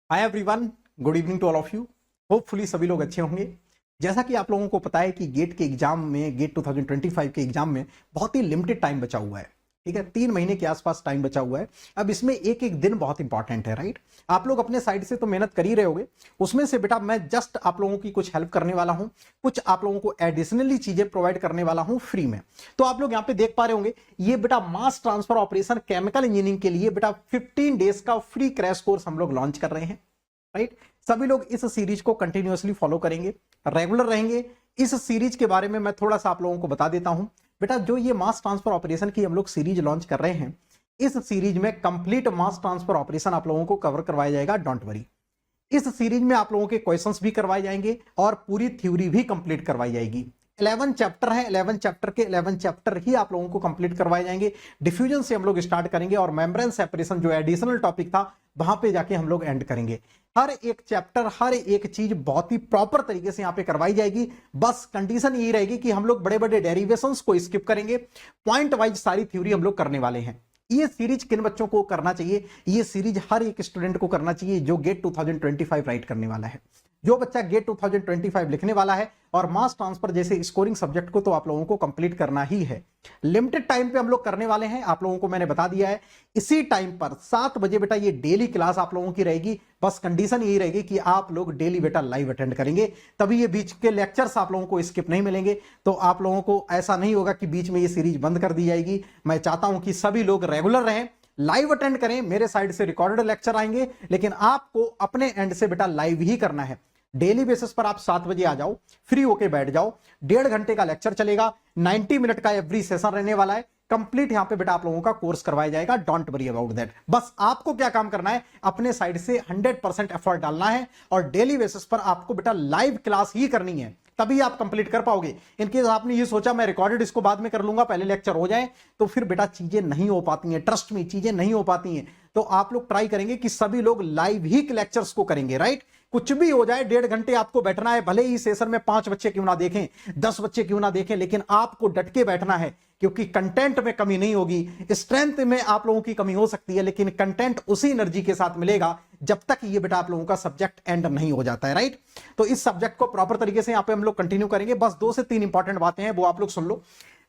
Hi everyone, good evening to all of you. Hopefully सभी लोग अच्छे होंगे। जैसा कि आप लोगों को पता है कि गेट के एग्जाम में, गेट 2025 के एग्जाम में बहुत ही लिमिटेड टाइम बचा हुआ है। ठीक है, 3 महीने के आसपास टाइम बचा हुआ है। अब इसमें एक एक दिन बहुत इंपॉर्टेंट है, राइट। आप लोग अपने साइड से तो मेहनत कर ही रहे होगे, उसमें से बेटा मैं जस्ट आप लोगों की कुछ हेल्प करने वाला हूं, कुछ आप लोगों को एडिशनली चीजें प्रोवाइड करने वाला हूं फ्री में। तो आप लोग यहां पे देख पा रहे होंगे, ये बेटा mass transfer operation chemical engineering के लिए बेटा 15 डेज का फ्री क्रैश कोर्स हम लोग लॉन्च कर रहे हैं, राइट। सभी लोग इस सीरीज को कंटिन्यूअसली फॉलो करेंगे, रेगुलर रहेंगे। इस सीरीज के बारे में मैं थोड़ा सा आप लोगों को बता देता हूं। बेटा जो ये मास ट्रांसफर ऑपरेशन की हम लोग सीरीज लॉन्च कर रहे हैं, इस सीरीज में कंप्लीट मास ट्रांसफर ऑपरेशन आप लोगों को कवर करवाया जाएगा, डोंट वरी। इस सीरीज में आप लोगों के क्वेश्चंस भी करवाए जाएंगे और पूरी थ्योरी भी कंप्लीट करवाई जाएगी। 11 चैप्टर है, 11 चैप्टर के 11 चैप्टर ही आप लोगों को कंप्लीट करवाए जाएंगे। डिफ्यूजन से हम लोग स्टार्ट करेंगे और मेम्ब्रेन सेपरेशन जो एडिशनल टॉपिक था वहां पे जाके हम लोग एंड करेंगे। हर एक चैप्टर, हर एक चीज बहुत ही प्रॉपर तरीके से यहां पे करवाई जाएगी। बस कंडीशन यही रहेगी कि हम लोग बड़े बड़े डेरिवेशंस को स्किप करेंगे, पॉइंट वाइज सारी थ्योरी हम लोग करने वाले हैं। ये सीरीज किन बच्चों को करना चाहिए? ये सीरीज हर एक स्टूडेंट को करना चाहिए जो गेट 2025 राइट करने वाला है। जो बच्चा गेट 2025 लिखने वाला है और मास ट्रांसफर जैसे स्कोरिंग सब्जेक्ट को तो आप लोगों को कंप्लीट करना ही है। लिमिटेड टाइम पे हम लोग करने वाले हैं, आप लोगों को मैंने बता दिया है। इसी टाइम पर 7 बजे बेटा ये डेली क्लास आप लोगों की रहेगी। बस कंडीशन यही रहेगी कि आप लोग डेली बेटा लाइव अटेंड करेंगे, तभी ये बीच के लेक्चर्स आप लोगों को स्किप नहीं मिलेंगे। तो आप लोगों को ऐसा नहीं होगा कि बीच में ये सीरीज बंद कर दी जाएगी। मैं चाहता हूं कि सभी लोग रेगुलर रहें, लाइव अटेंड करें। मेरे साइड से रिकॉर्डेड लेक्चर आएंगे, लेकिन आपको अपने एंड से बेटा लाइव ही करना है। डेली बेसिस पर आप 7 बजे आ जाओ, फ्री होके बैठ जाओ। 1.5 घंटे का लेक्चर चलेगा, 90 मिनट का एवरी सेशन रहने वाला है। कंप्लीट यहां पे बेटा आप लोगों का कोर्स करवाया जाएगा, डोंट वरी अबाउट दैट। बस आपको क्या काम करना है, अपने साइड से 100% एफर्ट डालना है और डेली बेसिस पर आपको बेटा लाइव क्लास ही करनी है, तभी आप कंप्लीट कर पाओगे। इनकेस आपने ये सोचा मैं रिकॉर्डेड इसको बाद में कर लूंगा, पहले लेक्चर हो जाए, तो फिर बेटा चीजें नहीं हो पाती हैं। ट्रस्ट में चीजें नहीं हो पाती हैं। तो आप लोग ट्राई करेंगे कि सभी लोग लाइव ही लेक्चर्स को करेंगे, राइट। कुछ भी हो जाए, 1.5 घंटे आपको बैठना है। भले ही सेशन में 5 बच्चे क्यों ना देखें, 10 बच्चे क्यों ना देखें, लेकिन आपको डट के बैठना है, क्योंकि कंटेंट में कमी नहीं होगी। स्ट्रेंथ में आप लोगों की कमी हो सकती है, लेकिन कंटेंट उसी एनर्जी के साथ मिलेगा जब तक ये बेटा आप लोगों का सब्जेक्ट एंड नहीं हो जाता है, राइट। तो इस सब्जेक्ट को प्रॉपर तरीके से यहां पे हम लोग कंटिन्यू करेंगे। बस 2 से 3 इंपॉर्टेंट बातें हैं, वो आप लोग सुन लो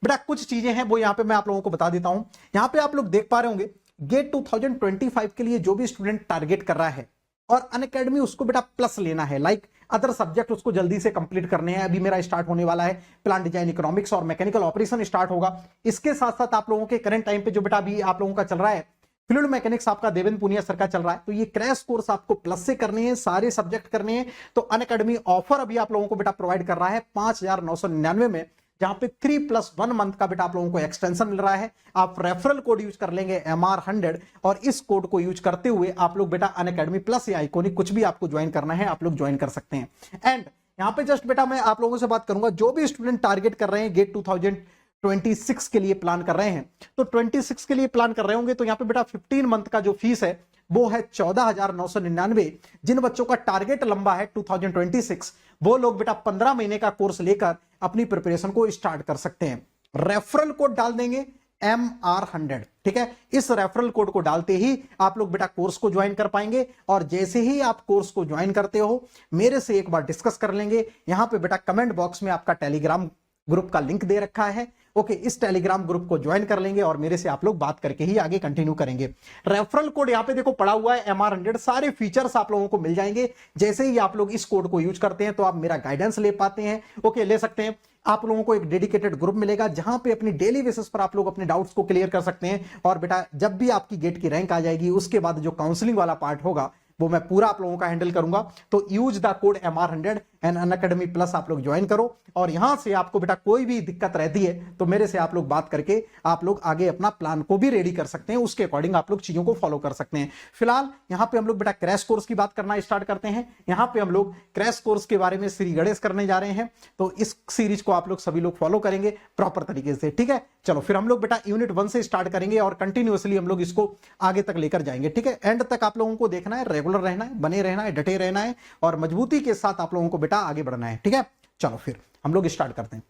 बेटा। कुछ चीजें हैं वो यहां पे मैं आप लोगों को बता देता हूं। यहां पे आप लोग देख पा रहे होंगे, गेट 2025 के लिए जो भी स्टूडेंट टारगेट कर रहा है और अनअकैडमी उसको बेटा प्लस लेना है, लाइक अदर सब्जेक्ट उसको जल्दी से कंप्लीट करने हैं। अभी मेरा स्टार्ट होने वाला है, प्लांट डिजाइन इकोनॉमिक्स और मैकेनिकल ऑपरेशन स्टार्ट होगा। इसके साथ साथ आप लोगों के करंट टाइम पे जो बेटा अभी आप लोगों का चल रहा है, फ्लूइड मैकेनिक्स आपका देवेंद्र पुनिया सर का चल रहा है। तो ये क्रैश कोर्स आपको प्लस से करने हैं, सारे सब्जेक्ट करने हैं। तो अनअकैडमी ऑफर अभी आप लोगों को बेटा प्रोवाइड कर रहा है 5,999 में, जहां पे 3+1 मंथ का बेटा आप लोगों को एक्सटेंशन मिल रहा है। आप रेफरल कोड यूज कर लेंगे MR100 और इस कोड को यूज करते हुए आप लोग बेटा अनअकैडमी प्लस या आइकॉनिक कुछ भी आपको ज्वाइन करना है, आप लोग ज्वाइन कर सकते हैं। एंड यहां पे जस्ट बेटा मैं आप लोगों से बात करूंगा, जो भी स्टूडेंट टारगेट कर रहे हैं गेट 2026 के लिए प्लान कर रहे हैं, तो 26 के लिए प्लान कर रहे होंगे, तो यहां पे बेटा 15 मंथ का जो फीस है वो है 14,999। जिन बच्चों का टारगेट लंबा है 2026, वो लोग बेटा 15 महीने का कोर्स लेकर अपनी प्रिपरेशन को स्टार्ट कर सकते हैं। रेफरल कोड डाल देंगे MR100, ठीक है। इस रेफरल कोड को डालते ही आप लोग बेटा कोर्स को ज्वाइन कर पाएंगे। और जैसे ही आप कोर्स को ज्वाइन करते हो, मेरे से एक बार डिस्कस कर लेंगे। यहां पे बेटा कमेंट बॉक्स में आपका टेलीग्राम ग्रुप का लिंक दे रखा है, ओके। इस टेलीग्राम ग्रुप को ज्वाइन कर लेंगे और मेरे से आप लोग बात करके ही आगे कंटिन्यू करेंगे। रेफरल कोड यहाँ पे देखो पड़ा हुआ है MR100, सारे फीचर्स आप लोगों को मिल जाएंगे। जैसे ही आप लोग इस कोड को यूज करते हैं तो आप मेरा गाइडेंस ले पाते हैं, ओके, ले सकते हैं। आप लोगों को एक डेडिकेटेड ग्रुप मिलेगा जहां पे अपनी डेली बेसिस पर आप लोग अपने डाउट्स को क्लियर कर सकते हैं। और बेटा जब भी आपकी गेट की रैंक आ जाएगी, उसके बाद जो काउंसलिंग वाला पार्ट होगा वो मैं पूरा आप लोगों का हैंडल करूंगा। तो use the code MR100 and Unacademy plus आप लोग ज्वाइन करो। और यहां से आपको बेटा कोई भी दिक्कत रहती है तो मेरे से आप लोग बात करके आप लोग आगे अपना प्लान को भी रेडी कर सकते हैं, उसके अकॉर्डिंग आप लोग चीजों को फॉलो कर सकते हैं। फिलहाल यहां पे हम लोग बेटा क्रैश कोर्स की बात करना स्टार्ट करते हैं। यहां पे हम लोग क्रैश कोर्स के बारे में श्री गणेश करने जा रहे हैं, तो इस सीरीज को आप लोग सभी लोग फॉलो करेंगे प्रॉपर तरीके से, ठीक है। चलो फिर हम लोग बेटा यूनिट 1 से स्टार्ट करेंगे और कंटिन्यूअसली हम लोग इसको आगे तक लेकर जाएंगे, ठीक है। एंड तक आप लोगों को देखना है, रेगुलर रहना है, बने रहना है, डटे रहना है और मजबूती के साथ आप लोगों को बेटा आगे बढ़ना है, ठीक है। चलो फिर हम लोग स्टार्ट करते हैं।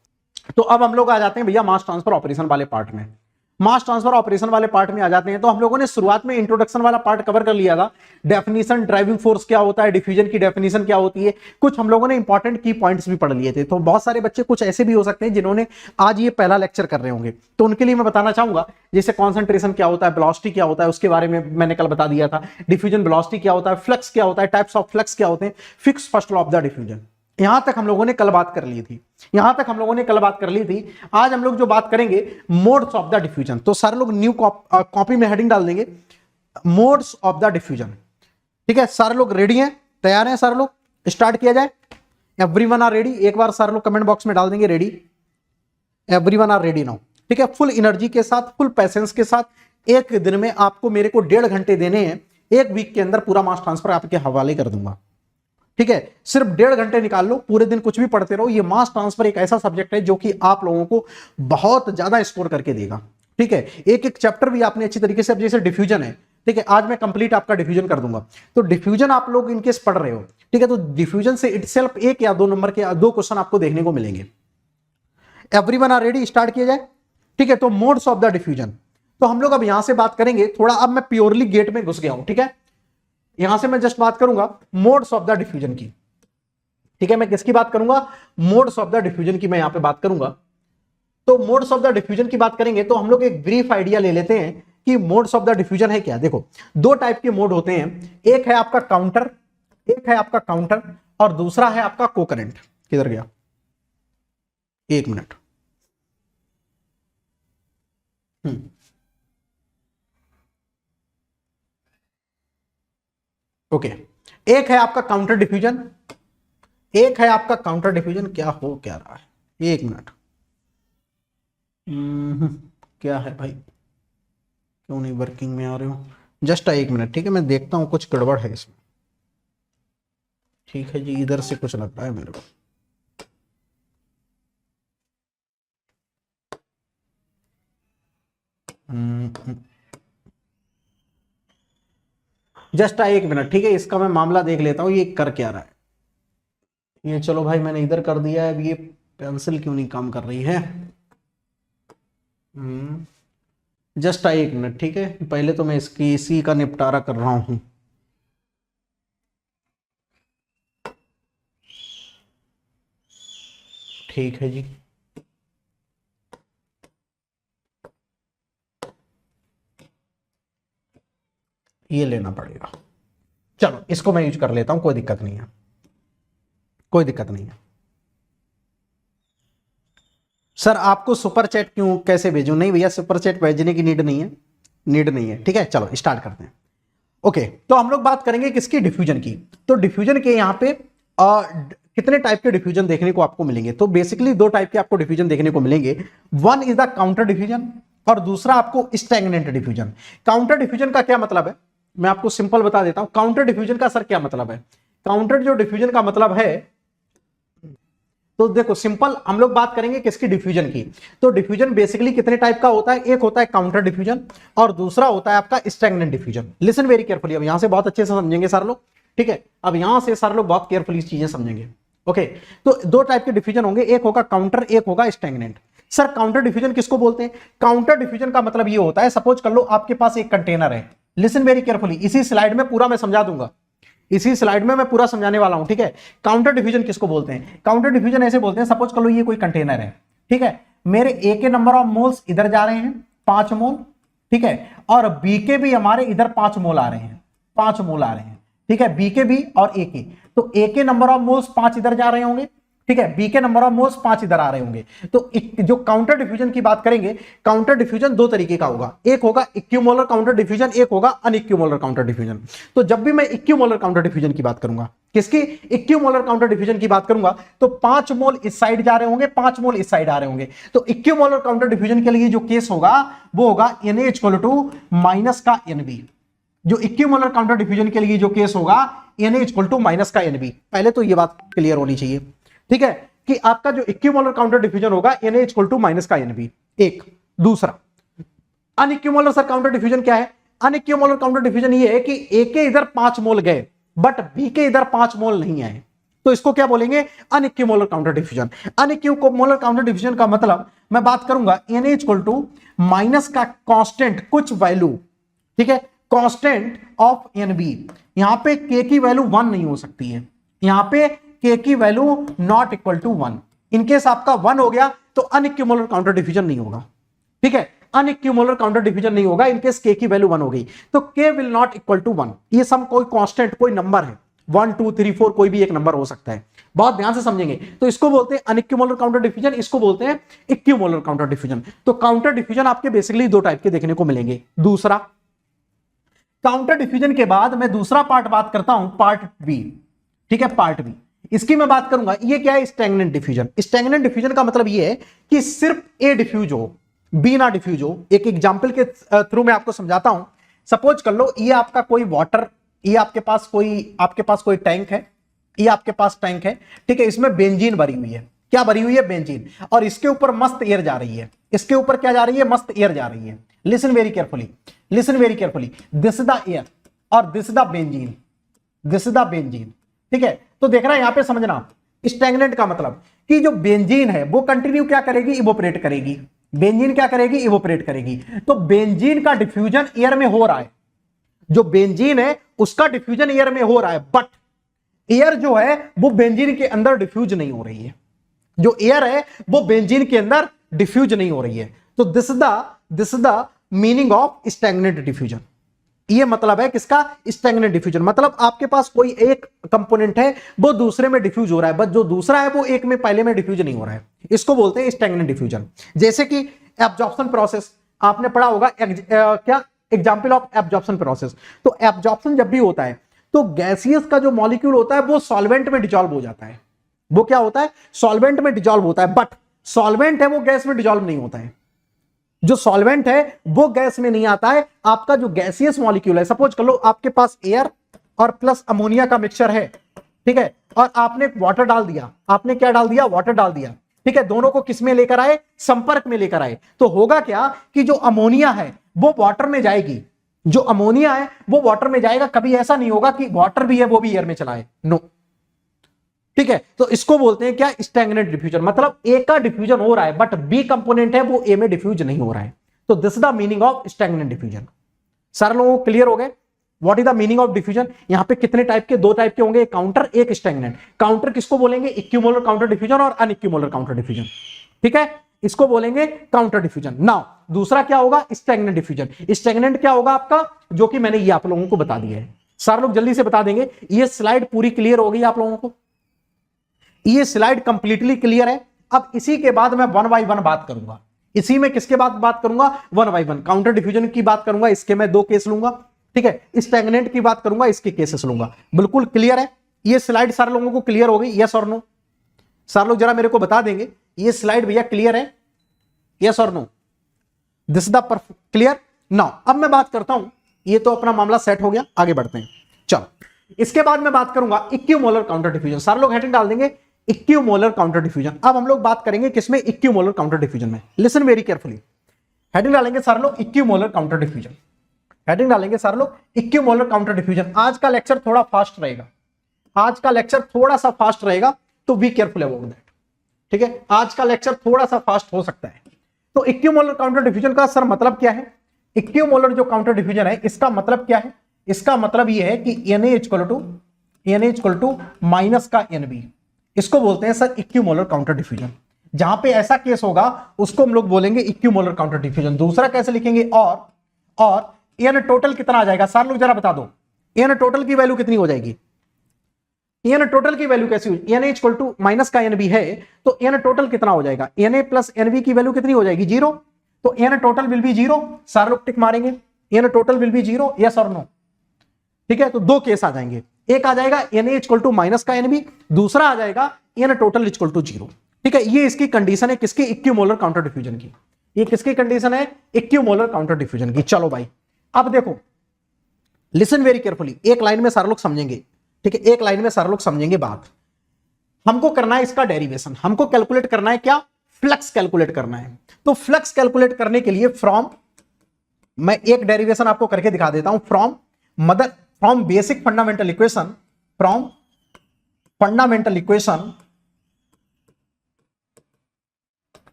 तो अब हम लोग आ जाते हैं भैया मास ट्रांसफर ऑपरेशन वाले पार्ट में। मास ट्रांसफर ऑपरेशन वाले पार्ट में आ जाते हैं। तो हम लोगों ने शुरुआत में इंट्रोडक्शन वाला पार्ट कवर कर लिया था, डेफिनेशन, ड्राइविंग फोर्स क्या होता है, डिफ्यूजन की डेफिनेशन क्या होती है, कुछ हम लोगों ने इंपॉर्टेंट की पॉइंट्स भी पढ़ लिए थे। तो बहुत सारे बच्चे कुछ ऐसे भी हो सकते हैं जिन्होंने आज ये पहला लेक्चर कर रहे होंगे, तो उनके लिए मैं बताना चाहूंगा जैसे कॉन्सेंट्रेशन क्या होता है, वेलोसिटी क्या होता है, उसके बारे में मैंने कल बता दिया था, डिफ्यूजन वेलोसिटी क्या होता है, फ्लक्स क्या होता है, टाइप्स ऑफ फ्लक्स क्या होते हैं, fix first law of the diffusion. यहां तक हम लोगों ने कल बात कर ली थी, यहां तक हम लोगों ने कल बात कर ली थी। आज हम लोग जो बात करेंगे मोड्स ऑफ द डिफ्यूजन, तो सारे लोग न्यू कॉपी में हेडिंग डाल देंगे मोड्स ऑफ द डिफ्यूजन। ठीक है, सारे लोग रेडी हैं, तैयार हैं सारे लोग, स्टार्ट किया जाए। एवरीवन आर रेडी, एक बार सारे लोग कमेंट बॉक्स में डाल देंगे ready, everyone are ready now. ठीक है, फुल एनर्जी के साथ, फुल पैसेंस के साथ, एक दिन में आपको मेरे को 1.5 घंटे देने हैं, एक वीक के अंदर पूरा मास ट्रांसफर आपके हवाले कर दूंगा। ठीक है, सिर्फ 1.5 घंटे निकाल लो, पूरे दिन कुछ भी पढ़ते रहो। ये मास ट्रांसफर एक ऐसा सब्जेक्ट है जो कि आप लोगों को बहुत ज्यादा स्कोर करके देगा। ठीक है, एक एक चैप्टर भी आपने अच्छी तरीके से, अब जैसे डिफ्यूजन है, ठीक है, आज मैं कंप्लीट आपका डिफ्यूजन कर दूंगा। तो डिफ्यूजन आप लोग इनकेस पढ़ रहे हो, ठीक है, तो डिफ्यूजन से इटसेल्फ 1 या 2 नंबर के 2 क्वेश्चन आपको देखने को मिलेंगे। एवरीवन आर रेडी, स्टार्ट किया जाए। ठीक है, तो मोड्स ऑफ द डिफ्यूजन, तो हम लोग अब यहां से बात करेंगे थोड़ा, अब मैं प्योरली गेट में घुस गया हूं। ठीक है, यहां से मैं जस्ट बात करूंगा मोड्स ऑफ द डिफ्यूजन की। ठीक है, मैं किसकी बात करूंगा, मोड्स ऑफ द डिफ्यूजन की मैं यहां पे बात करूंगा। तो मोड्स ऑफ द डिफ्यूजन की बात करेंगे तो हम लोग एक ब्रीफ आइडिया ले लेते हैं कि मोड्स ऑफ द डिफ्यूजन है क्या। देखो, 2 टाइप के मोड होते हैं, एक है आपका काउंटर, एक है आपका काउंटर, और दूसरा है आपका कोकरेंट। किधर गया, 1 मिनट। ओके, एक है आपका काउंटर डिफ्यूजन, एक है आपका काउंटर डिफ्यूजन। क्या हो क्या रहा है, 1 मिनट। क्या है भाई, क्यों नहीं वर्किंग में आ रहे हो, जस्ट 1 मिनट। ठीक है, मैं देखता हूं कुछ गड़बड़ है इसमें। ठीक है जी, इधर से कुछ लग रहा है मेरे को। Just 1 minute. ठीक है, इसका मैं मामला देख लेता हूं, ये कर क्या रहा है। ये चलो भाई, मैंने इधर कर दिया है, अब ये पेंसिल क्यों नहीं काम कर रही है। Just 1 minute. ठीक है, पहले तो मैं इसी का निपटारा कर रहा हूं। ठीक है जी, ये लेना पड़ेगा। चलो, इसको मैं यूज कर लेता हूं, कोई दिक्कत नहीं है, कोई दिक्कत नहीं है। सर आपको सुपर चैट क्यों, कैसे भेजूं? नहीं भैया, सुपर चैट भेजने की नीड नहीं है, नीड नहीं है। ठीक है, चलो स्टार्ट करते हैं। ओके, तो हम लोग बात करेंगे किसकी, डिफ्यूजन की। तो डिफ्यूजन के यहां पे कितने टाइप के डिफ्यूजन देखने को आपको मिलेंगे? तो बेसिकली 2 टाइप के आपको डिफ्यूजन देखने को मिलेंगे। One is the counter diffusion, और दूसरा आपको स्टैग्नेंट डिफ्यूजन। काउंटर डिफ्यूजन का क्या मतलब है, मैं आपको सिंपल बता देता हूं। काउंटर डिफ्यूजन का सर क्या मतलब है? काउंटर जो डिफ्यूजन का मतलब है, तो देखो सिंपल हम लोग बात करेंगे किसकी, डिफ्यूजन की। तो डिफ्यूजन बेसिकली कितने टाइप का होता है, एक होता है काउंटर डिफ्यूजन, और दूसरा होता है आपका stagnant diffusion. Listen very carefully, अब यहां से बहुत अच्छे से समझेंगे सारे लोग। ठीक है, अब यहां से सारे लोग बहुत केयरफुली चीजें समझेंगे। ओके, तो 2 टाइप के डिफ्यूजन होंगे, एक होगा काउंटर, एक होगा स्टैग्नेंट। सर काउंटर डिफ्यूजन किसको बोलते हैं? काउंटर डिफ्यूजन का मतलब ये होता है, सपोज कर लो आपके पास एक कंटेनर है। लिसन वेरी केयरफुली, इसी स्लाइड में पूरा मैं समझा दूंगा, इसी स्लाइड में मैं पूरा समझाने वाला हूं। ठीक है, काउंटर डिफ्यूजन किसको बोलते हैं? काउंटर डिफ्यूजन ऐसे बोलते हैं, सपोज कर लो ये कोई कंटेनर है। ठीक है, मेरे ए के नंबर ऑफ मोल्स इधर जा रहे हैं 5 मोल। ठीक है, और बी के भी हमारे इधर 5 मोल आ रहे हैं, 5 मोल आ रहे हैं। ठीक है, बी के भी और ए के, तो ए के नंबर ऑफ मोल्स 5 इधर जा रहे होंगे। ठीक है, बी के नंबर ऑफ मोल्स 5 इधर आ रहे होंगे। तो जो काउंटर डिफ्यूजन की बात करेंगे, काउंटर डिफ्यूजन 2 तरीके का होगा, एक होगा इक्विमोलर काउंटर डिफ्यूजन, एक होगा अनइक्विमोलर काउंटर डिफ्यूजन। तो जब भी मैं इक्विमोलर काउंटर डिफ्यूजन की बात करूंगा, किसकी, इक्विमोलर काउंटर डिफ्यूजन की बात करूंगा, तो 5 मोल इस साइड जा रहे होंगे, 5 मोल इस साइड आ रहे होंगे। तो इक्विमोलर काउंटर डिफ्यूजन के लिए जो केस होगा वो होगा Na इक्वल टू माइनस का Nb। जो इक्विमोलर काउंटर डिफ्यूजन के लिए जो केस होगा Na इक्वल टू माइनस का Nb। पहले तो ये बात क्लियर होनी चाहिए। ठीक है, कि आपका जो इक्विमोलर काउंटर डिफ्यूजन होगा Na इक्वल टू माइनस का Nb। एक, दूसरा अनइक्विमोलर सर काउंटर डिफ्यूजन क्या है? अनइक्विमोलर काउंटर डिफ्यूजन ये है कि ए के इधर 5 मोल गए बट बी के इधर 5 मोल नहीं आए, तो इसको क्या बोलेंगे? अनइक्विमोलर काउंटर डिफ्यूजन। अनइक्विमोलर काउंटर डिफ्यूजन का मतलब मैं बात करूंगा Na इक्वल टू माइनस का कांस्टेंट कुछ वैल्यू, ठीक है, कांस्टेंट ऑफ Nb। यहां पे k की वैल्यू 1 नहीं हो सकती है, यहां पे k की value not equal to 1। In case आपका 1 हो गया तो अनइक्विमोलर काउंटर डिफ्यूजन नहीं होगा, ठीक है, अनइक्विमोलर काउंटर डिफ्यूजन नहीं होगा इनकेस k की वैल्यू 1 हो गई तो k will not equal to 1। ये सम कोई कांस्टेंट कोई नंबर है, 1 2 3 4 कोई भी एक नंबर हो सकता है, बहुत ध्यान से समझेंगे। तो इसको बोलते हैं अनइक्विमोलर काउंटर डिफ्यूजन, इसको बोलते हैं इक्विमोलर काउंटर डिफ्यूजन। तो काउंटर डिफ्यूजन आपके बेसिकली दो टाइप के देखने को मिलेंगे। दूसरा काउंटर डिफ्यूजन के बाद मैं दूसरा पार्ट बात करता हूं, पार्ट बी, ठीक है, पार्ट बी। इसकी मैं बात करूंगा, ये क्या है, स्टैग्नेंट डिफ्यूजन। स्टैग्नेंट डिफ्यूजन का मतलब ये है कि सिर्फ ए डिफ्यूज हो, बी ना डिफ्यूज हो। एक एग्जांपल के थ्रू मैं आपको समझाता हूं। सपोज कर लो ये आपका कोई वाटर, ये आपके पास कोई टैंक है, ये आपके पास टैंक है, ठीक है, इसमें बेंजीन भरी हुई है। क्या भरी हुई है, बेंजीन, और इसके ऊपर मस्त एयर जा रही है, इसके ऊपर क्या जा रही है, मस्त एयर जा रही है। Listen very carefully, listen very carefully, this is the air और this is the benzene, this is the benzene, ठीक है। तो देखना यहां पे समझना, स्टैग्नेंट का मतलब कि जो बेंजीन है वो कंटिन्यू क्या करेगी, इवोपरेट करेगी। बेंजीन क्या करेगी, इवोपरेट करेगी। तो बेंजीन का डिफ्यूजन एयर में हो रहा है, जो बेंजीन है उसका डिफ्यूजन एयर में हो रहा है, बट एयर जो है वो बेंजीन के अंदर डिफ्यूज नहीं हो रही है, जो एयर है वो बेंजीन के अंदर डिफ्यूज नहीं हो रही है। तो this is the meaning of stagnant diffusion. ये मतलब है किसका, स्टैग्नेंट डिफ्यूजन। मतलब आपके पास कोई एक कंपोनेंट है वो दूसरे में डिफ्यूज हो रहा है, बट जो दूसरा है वो एक में पहले में डिफ्यूज नहीं हो रहा है, इसको बोलते हैं स्टैग्नेंट डिफ्यूजन। जैसे कि एब्जॉर्प्शन प्रोसेस आपने पढ़ा होगा, क्या एग्जांपल ऑफ एब्जॉर्प्शन प्रोसेस। तो एब्जॉर्प्शन जब भी होता है तो गैसियस का जो मॉलिक्यूल होता है वो सॉल्वेंट में डिसॉल्व हो जाता है। वो क्या होता है, सॉल्वेंट में डिसॉल्व होता है, बट सॉल्वेंट है वो गैस में डिसॉल्व नहीं होता है। जो सॉल्वेंट है वो गैस में नहीं आता है। आपका जो गैसियस मॉलिक्यूल है, सपोज कर लो आपके पास एयर और प्लस अमोनिया का मिक्सचर है, ठीक है, और आपने वाटर डाल दिया, आपने क्या डाल दिया, वाटर डाल दिया, ठीक है, दोनों को किस में लेकर आए, संपर्क में लेकर आए। तो होगा क्या कि जो अमोनिया है वो वाटर में जाएगी, जो अमोनिया है वो वाटर में जाएगा। कभी ऐसा नहीं होगा कि वाटर भी है वो भी एयर में चला है, नो, ठीक है। तो इसको बोलते हैं क्या, स्टैग्नेंट डिफ्यूजन। मतलब ए का डिफ्यूजन हो रहा है बट बी कंपोनेंट है वो ए में डिफ्यूज नहीं हो रहा है। तो this is the meaning of stagnant diffusion. सारे लोगों को क्लियर हो गए what is the meaning of diffusion. यहां पे कितने टाइप के, दो टाइप के होंगे, एक काउंटर एक स्टैग्नेंट। काउंटर किसको बोलेंगे, इक्विमोलर काउंटर डिफ्यूजन और अनइक्विमोलर काउंटर डिफ्यूजन, ठीक है, इसको बोलेंगे काउंटर डिफ्यूजन। नाउ दूसरा क्या होगा, स्टैग्नेंट डिफ्यूजन। स्टैग्नेंट क्या होगा आपका, जो कि मैंने ये आप लोगों को बता दिया है। सारे लोग जल्दी से बता देंगे। ये स्लाइड पूरी क्लियर हो गई आप लोगों को, ये स्लाइड कंप्लीटली क्लियर है। अब इसी के बाद मैं वन बाय वन बात करूंगा। इसी में किसके बाद बात करूंगा, one by one. Counter diffusion की बात करूंगा, इसके मैं दो केस लूंगा, ठीक है। स्टैग्नेंट की बात करूंगा, इसके केसेस लूंगा। बिल्कुल क्लियर है ये स्लाइड, सारे लोगों को क्लियर हो गई, यस और नो। सारे लोग जरा मेरे को बता देंगे ये स्लाइड भैया क्लियर है, यस और no, this the clear. Now अब मैं बात करता हूं, ये तो अपना मामला सेट हो गया, आगे बढ़ते हैं। चलो इसके बाद मैं बात करूंगा इक्विमोलर काउंटर डिफ्यूजन। सारे लोग हेडिंग डाल देंगे इक्विमोलर काउंटर डिफ्यूजन। अब हम लोग बात करेंगे किसमें, इक्विमोलर काउंटर डिफ्यूजन में। लिसन वेरी केयरफुली, हेडिंग डालेंगे सारे लोग इक्विमोलर काउंटर डिफ्यूजन, हेडिंग डालेंगे सारे लोग इक्विमोलर काउंटर डिफ्यूजन। आज का लेक्चर थोड़ा फास्ट रहेगा, आज का लेक्चर थोड़ा सा फास्ट रहेगा, तो बी केयरफुल अबाउट दैट, ठीक है। आज का लेक्चर थोड़ा सा फास्ट हो सकता है। तो इक्विमोलर काउंटर डिफ्यूजन का सर मतलब क्या है, इक्विमोलर जो काउंटर डिफ्यूजन है इसका मतलब क्या है, इसका मतलब यह है कि Na इक्वल टू माइनस का Nb, इसको बोलते हैं सर इक्विमोलर काउंटर डिफ्यूजन। जहां पे ऐसा केस होगा उसको हम लोग बोलेंगे इक्विमोलर काउंटर डिफ्यूजन। दूसरा कैसे लिखेंगे, और N टोटल कितना आ जाएगा, सारे लोग जरा बता दो, N टोटल की वैल्यू कितनी हो जाएगी, N टोटल की वैल्यू कैसी होगी, Na इक्वल टू माइनस का Nb है तो N टोटल कितना हो जाएगा, Na प्लस Nb की वैल्यू कितनी हो जाएगी, 0। तो N टोटल विल बी 0, सारे लोग टिक मारेंगे, N total will be 0, yes और नो, ठीक है। तो दो केस आ जाएंगे, एक आ जाएगा Na इक्वल टू माइनस का Nb, दूसरा आ जाएगा N टोटल इक्वल टू 0, ठीक है। ये इसकी कंडीशन है किसकी, इक्विमोलर काउंटर डिफ्यूजन की। ये किसकी कंडीशन है, इक्विमोलर काउंटर डिफ्यूजन की। चलो भाई अब देखो, लिसन वेरी केयरफुली, एक लाइन में सारे लोग समझेंगे, ठीक है, एक लाइन में सारे लोग समझेंगे बात। हमको करना है इसका डेरिवेशन, हमको कैलकुलेट करना है क्या, फ्लक्स कैलकुलेट करना है। तो फ्लक्स कैलकुलेट करने के लिए फ्रॉम, मैं एक डेरिवेशन आपको करके दिखा देता हूं, from basic fundamental equation, from fundamental equation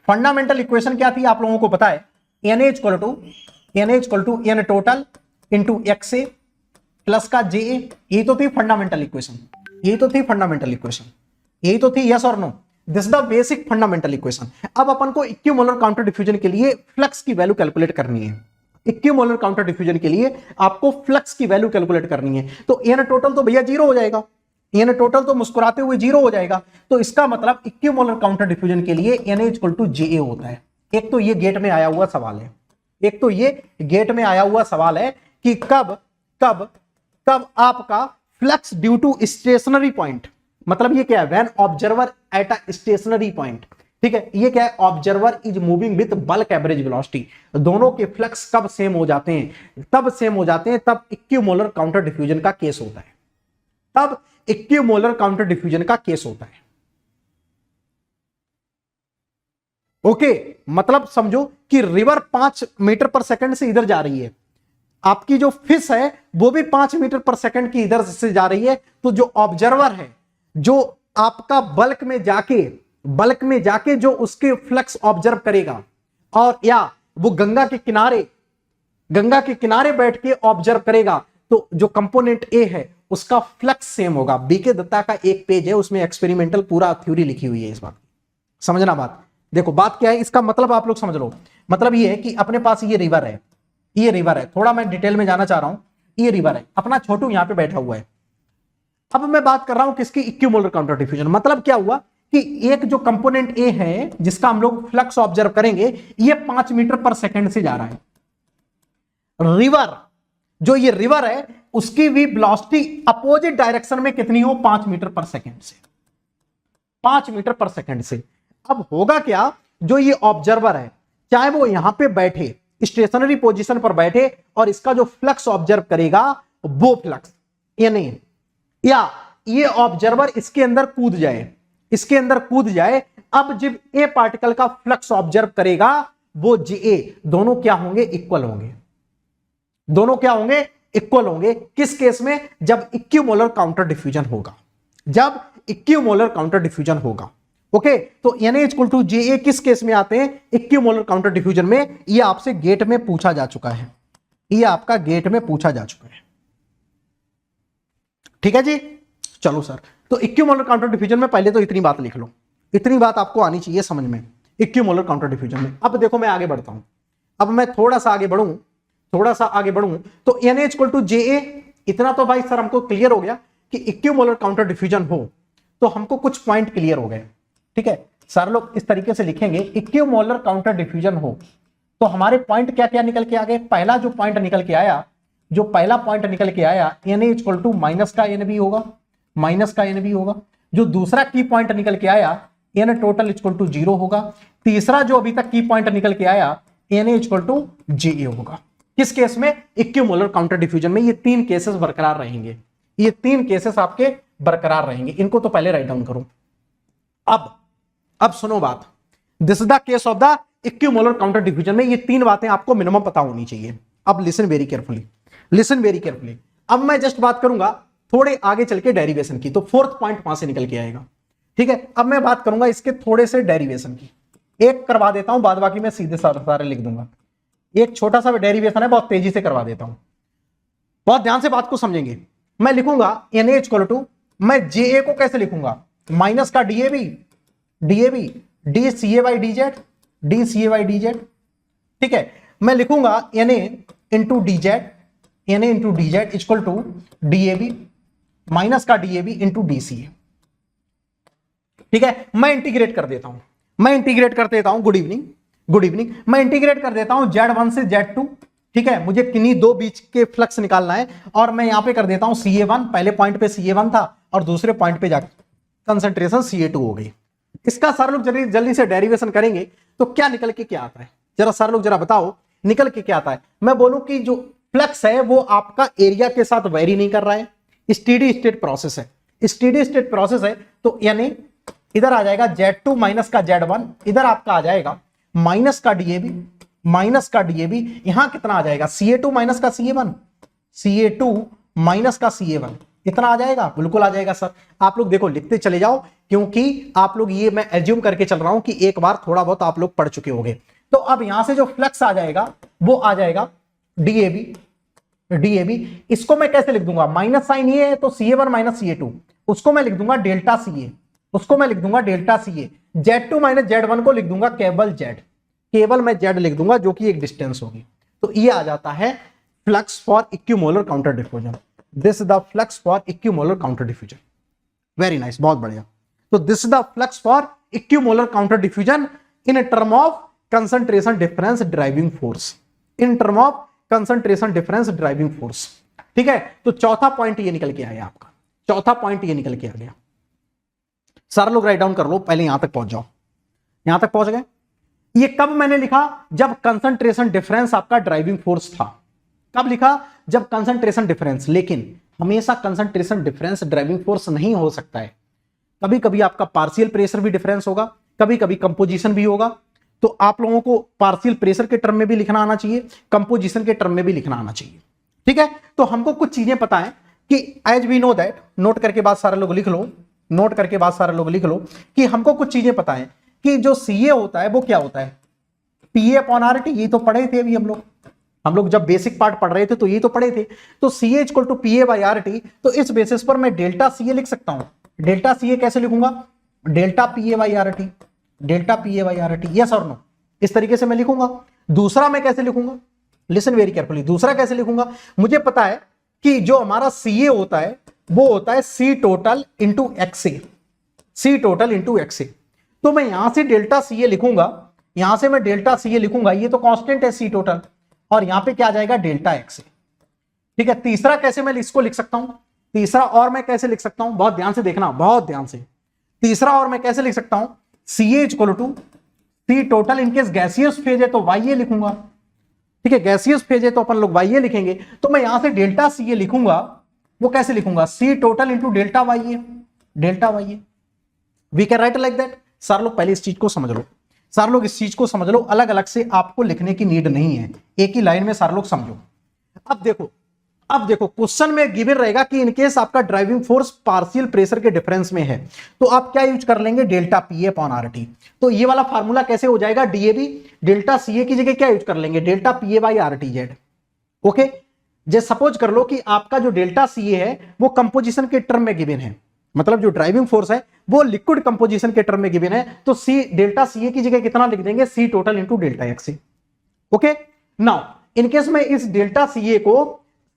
fundamental equation क्या थी आप लोगों को पता है, Na equal to N total into X A plus का जे ए, यही तो थी फंडामेंटल इक्वेशन, यही तो थी फंडामेंटल इक्वेशन, यही तो थी, यस और no, this is the basic fundamental equation. अब अपन को इक्विमोलर काउंटर डिफ्यूजन के लिए फ्लक्स की वैल्यू कैलकुलेट करनी है। इक्विमोलर काउंटर डिफ्यूजन के लिए आपको फ्लक्स की वैल्यू कैलकुलेट करनी है। तो एन टोटल तो भैया जीरो हो जाएगा, एन टोटल तो मुस्कुराते हुए जीरो हो जाएगा। तो इसका मतलब इक्विमोलर काउंटर डिफ्यूजन के लिए एन इक्वल टू जे ए होता है। एक तो ये गेट में आया हुआ सवाल है, एक तो ये गेट में आया हुआ सवाल है कि कब कब कब आपका flux due to stationary point, मतलब ये क्या है, when observer at a stationary point, ठीक है, ये क्या है, observer is moving with bulk average velocity, दोनों के फ्लक्स कब सेम हो जाते हैं, तब सेम हो जाते हैं तब इक्विमोलर काउंटर डिफ्यूजन का केस होता है, तब इक्विमोलर काउंटर डिफ्यूजन का केस होता है। ओके, मतलब समझो कि रिवर 5 मीटर पर सेकंड से इधर जा रही है, आपकी जो फिश है वो भी 5 मीटर पर सेकंड की इधर से जा रही है, तो जो ऑब्जर्वर है, जो आपका बल्क में जाके जो उसके फ्लक्स ऑब्जर्व करेगा, और या वो गंगा के किनारे बैठ के ऑब्जर्व करेगा, तो जो कंपोनेंट ए है उसका फ्लक्स सेम होगा। बीके दत्ता का एक पेज है, उसमें एक्सपेरिमेंटल पूरा थ्योरी लिखी हुई है इस बात की, समझना बात। देखो बात क्या है, इसका मतलब आप लोग समझ लो, मतलब ये है कि अपने पास ये रिवर है, ये रिवर है, थोड़ा मैं डिटेल में जाना चाह रहा हूं, ये रिवर है, अपना छोटू यहां पे बैठा हुआ है। अब मैं बात कर रहा हूं किसकी, इक्विमोलर काउंटर डिफ्यूजन। मतलब क्या हुआ कि एक जो कंपोनेंट ए है जिसका हम लोग फ्लक्स ऑब्जर्व करेंगे, ये 5 मीटर पर सेकंड से जा रहा है। रिवर, जो ये रिवर है उसकी भी वेलोसिटी अपोजिट डायरेक्शन में कितनी हो, 5 मीटर पर सेकंड से, 5 मीटर पर सेकंड से। अब होगा क्या, जो ये ऑब्जर्वर है चाहे वो यहां पे बैठे, स्टेशनरी पोजीशन पर बैठे, और इसका जो फ्लक्स ऑब्जर्व करेगा वो फ्लक्स, यानी या ये ऑब्जर्वर इसके अंदर कूद जाए, इसके अंदर कूद जाए, अब जब ए पार्टिकल का फ्लक्स ऑब्जर्व करेगा वो जे ए, दोनों क्या होंगे, इक्वल होंगे, दोनों क्या होंगे, इक्वल होंगे। किस केस में, जब इक्विमोलर काउंटर डिफ्यूजन होगा, जब इक्विमोलर काउंटर डिफ्यूजन होगा। ओके, तो Na इक्वल टू जे ए किस केस में आते हैं, इक्विमोलर काउंटर डिफ्यूजन में। ये आपसे गेट में पूछा जा चुका है, ये आपका गेट में पूछा जा चुका है, ठीक है जी। चलो सर, तो इक्विमोलर काउंटर डिफ्यूजन में पहले तो इतनी बात लिख लो, इतनी बात आपको आनी चाहिए समझ में इक्विमोलर काउंटर डिफ्यूजन में। अब देखो मैं आगे बढ़ता हूं, अब मैं थोड़ा सा आगे बढ़ूं, तो Na इक्वल टू जे ए, इतना तो भाई सर हमको क्लियर हो गया कि इक्विमोलर काउंटर डिफ्यूजन हो तो हमको कुछ पॉइंट क्लियर हो गए, ठीक है। सर लोग इस तरीके से लिखेंगे, इक्विमोलर काउंटर डिफ्यूजन हो तो हमारे पॉइंट क्या क्या निकल के आ गए। पहला जो पॉइंट निकल के आया, जो पहला पॉइंट निकल के आया, Na इक्वल टू माइनस का एन बी होगा, माइनस का एन बी होगा। जो दूसरा की पॉइंट निकल के आया, एन टोटल इक्वल टू 0 होगा। तीसरा जो अभी तक की पॉइंट निकल के आया, Na इक्वल टू जे ए होगा। किस केस में, इक्विमोलर काउंटर डिफ्यूजन में। ये 3 केसेस बरकरार रहेंगे, ये 3 केसेस आपके बरकरार रहेंगे। इनको तो पहले राइट डाउन करो। अब सुनो बात, this is the case of the equimolar counter diffusion में ये 3 बातें आपको मिनिमम पता होनी चाहिए। अब listen very carefully, listen very carefully. अब मैं जस्ट बात करूंगा थोड़े आगे चल के डेरिवेशन की, तो 4th पॉइंट वहां से निकल के आएगा, ठीक है। अब मैं बात करूंगा इसके थोड़े से डेरिवेशन की, एक करवा देता हूं, बाद बाकी मैं सीधे सारे लिख दूंगा। एक छोटा सा डेरिवेशन है, बहुत तेजी से करवा देता हूं, बहुत ध्यान से बात को समझेंगे। मैं लिखूंगा Na इक्वल टू, मैं Ja को कैसे लिखूंगा, माइनस का DAB DCA बाई DZ, ठीक है। मैं लिखूंगा Na into DZ equal to DAB minus का DAB इंटू DCA, ठीक है। मैं इंटीग्रेट कर देता हूं, गुड इवनिंग। मैं इंटीग्रेट कर देता हूं Z1 से Z2, ठीक है। मुझे किन्हीं दो बीच के फ्लक्स निकालना है, और मैं यहां पे कर देता हूं CA1, पहले पॉइंट पे CA1 था और दूसरे पॉइंट पे जाकर कंसंट्रेशन CA2 हो गई। इसका सर लोग जल्दी से डेरिवेशन करेंगे तो क्या निकल के क्या आता है, जरा सर लोग जरा बताओ निकल के क्या आता है। मैं बोलूं कि जो फ्लक्स है वो आपका एरिया के साथ वेरी नहीं कर रहा है, स्टेडी स्टेट प्रोसेस है, तो यानी इधर आ जाएगा Z2 माइनस का Z1, इधर आपका आ जाएगा माइनस का DAB, यहां कितना आ जाएगा CA2 माइनस का CA1, CA2 माइनस का CA1 इतना आ जाएगा, बिल्कुल आ जाएगा सर। आप लोग देखो लिखते चले जाओ, क्योंकि आप लोग ये मैं एज्यूम करके चल रहा हूं कि एक बार थोड़ा बहुत आप लोग पढ़ चुके होंगे। तो अब यहां से जो फ्लक्स आ जाएगा वो आ जाएगा डीएबी। डीएबी इसको मैं कैसे लिख दूंगा, माइनस साइन ये है तो CA1 माइनस CA2, उसको मैं लिख दूंगा डेल्टा CA, उसको मैं लिख दूंगा delta CA। Z2 minus Z1 को लिख दूंगा केवल Z, केवल मैं Z लिख दूंगा जो कि एक डिस्टेंस होगी। तो ये आ जाता है flux for equimolar counter diffusion. This is the flux for equimolar counter diffusion. Very nice, बहुत बढ़िया। तो this is the flux for equimolar counter diffusion in term of concentration difference driving force, in term of concentration difference driving force. ठीक है, तो चौथा point ये निकल के आया आपका, चौथा पॉइंट ये निकल के आ गया। सारे लोग राइट डाउन कर लो, पहले यहां तक पहुंच जाओ। यहां तक पहुंच गए? ये कब मैंने लिखा, जब कंसंट्रेशन डिफरेंस आपका ड्राइविंग फोर्स था। कब लिखा, जब कंसंट्रेशन डिफरेंस। लेकिन हमेशा कंसंट्रेशन डिफरेंस ड्राइविंग फोर्स नहीं हो सकता है, कभी कभी आपका पार्शियल प्रेशर भी डिफरेंस होगा, कभी कभी कंपोजिशन भी होगा। तो आप लोगों को पार्शियल प्रेशर के टर्म में भी लिखना आना चाहिए, कंपोजिशन के टर्म में भी लिखना आना चाहिए। ठीक है, तो हमको कुछ चीजें पता है कि as we know that, note करके बाद सारे लोग लिख लो, नोट करके बाद सारे लोग लिख लो कि हमको कुछ चीजें पता है कि जो CA होता है वो क्या होता है, PA/RT। ये तो पढ़े थे अभी हम लोग जब बेसिक पार्ट पढ़ रहे थे तो ये तो पढ़े थे। तो CA = PA/RT, तो इस बेसिस पर मैं डेल्टा CA लिख सकता हूं। डेल्टा CA कैसे लिखूंगा, delta PA/RT, delta PA/RT, yes और नो, इस तरीके से मैं लिखूंगा। दूसरा मैं कैसे लिखूंगा, लिसन वेरी केयरफुली, दूसरा कैसे लिखूंगा, मुझे पता है कि जो हमारा CA होता है वो होता है C total into XA, C total into XA। तो मैं यहां से डेल्टा CA लिखूंगा, यहां से मैं डेल्टा CA लिखूंगा, ये तो कांस्टेंट है C total, और यहां पे क्या आ जाएगा डेल्टा XA। ठीक है, तीसरा कैसे मैं इसको लिख सकता हूं, तीसरा और मैं कैसे लिख सकता हूं, बहुत ध्यान से देखना, बहुत ध्यान से। तीसरा और मैं कैसे लिख सकता हूं, CA = C total, in case gaseous phase है तो YA लिखूंगा। ठीक है, गैसियस फेज है तो अपन लोग YA लिखेंगे। तो मैं यहां से डेल्टा CA लिखूंगा, वो कैसे लिखूंगा, C total into delta YA, delta YA। We can write like that. सारे लोग पहले इस चीज को समझ लो, सारे लोग इस चीज को समझ लो, अलग अलग से आपको लिखने की नीड नहीं है, एक ही लाइन में सारे लोग समझो। अब देखो क्वेश्चन में गिवन रहेगा कि इनकेस आपका ड्राइविंग फोर्स पार्शियल प्रेशर के डिफरेंस में है तो आप क्या यूज कर लेंगे, डेल्टा PA/RT। तो ये वाला फार्मूला कैसे हो जाएगा, DAB डेल्टा CA की जगह क्या यूज कर लेंगे, डेल्टा PA/RTZ। ओके, जे सपोज कर लो कि आपका जो डेल्टा CA है वो कंपोजिशन के टर्म में गिवन है, मतलब जो ड्राइविंग फोर्स है वो लिक्विड कंपोजिशन के टर्म में गिवन है, तो डेल्टा CA की जगह कितना लिख देंगे, C total into delta XA। Okay, now in case मैं इस डेल्टा CA को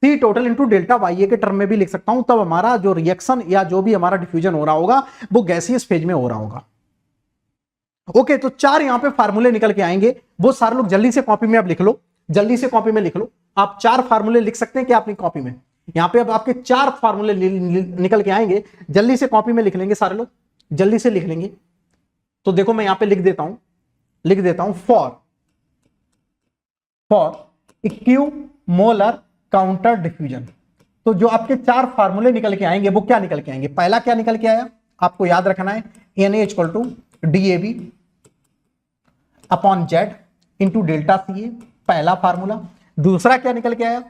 C total into delta YA के टर्म में भी लिख सकता हूं, तब हमारा जो रिएक्शन या जो भी हमारा डिफ्यूजन हो रहा होगा वो गैसियस फेज में हो रहा होगा। ओके, तो चार यहां पे फार्मूले निकल के आएंगे, वो सारे लोग जल्दी से कॉपी में आप लिख लो, जल्दी से कॉपी में लिख लो। आप चार फार्मूले लिख सकते हैं क्या अपनी कॉपी में, यहां पे अब आपके चार फार्मूले निकल के आएंगे, जल्दी से कॉपी में लिख लेंगे सारे लोग, जल्दी से लिख लेंगे। तो देखो मैं यहां पे लिख देता हूं फॉर इक्विमोलर काउंटर डिफ्यूजन। तो जो आपके चार फार्मूले निकल के आएंगे वो क्या निकल के आएंगे, पहला क्या निकल के आया, आपको याद रखना है, Na = DAB upon Z into delta CA, पहला फार्मूला। दूसरा क्या निकल के आया,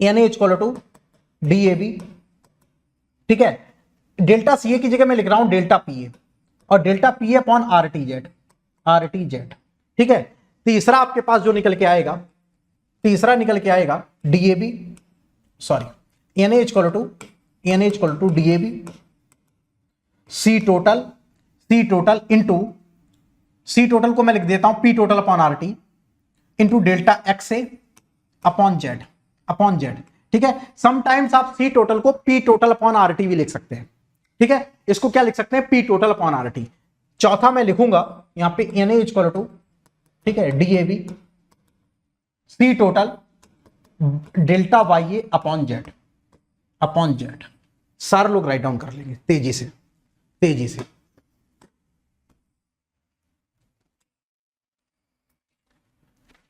Na = DAB, ठीक है, डेल्टा CA की जगह मैं लिख रहा हूं डेल्टा PA, और डेल्टा PA अपॉन RTZ। ठीक है, तीसरा आपके पास जो निकल के आएगा, तीसरा निकल के आएगा DAB, sorry Na = DAB C total into, C total को मैं लिख देता हूं P total upon RT into delta XA upon Z। ठीक है, समटाइम्स आप C total को P total अपॉन RT भी लिख सकते हैं। ठीक है, इसको क्या लिख सकते हैं, P total अपॉन RT। चौथा मैं लिखूंगा यहां पे Na = ठीक है DAB C total delta YA upon Z। सारे लोग राइट डाउन कर लेंगे तेजी से।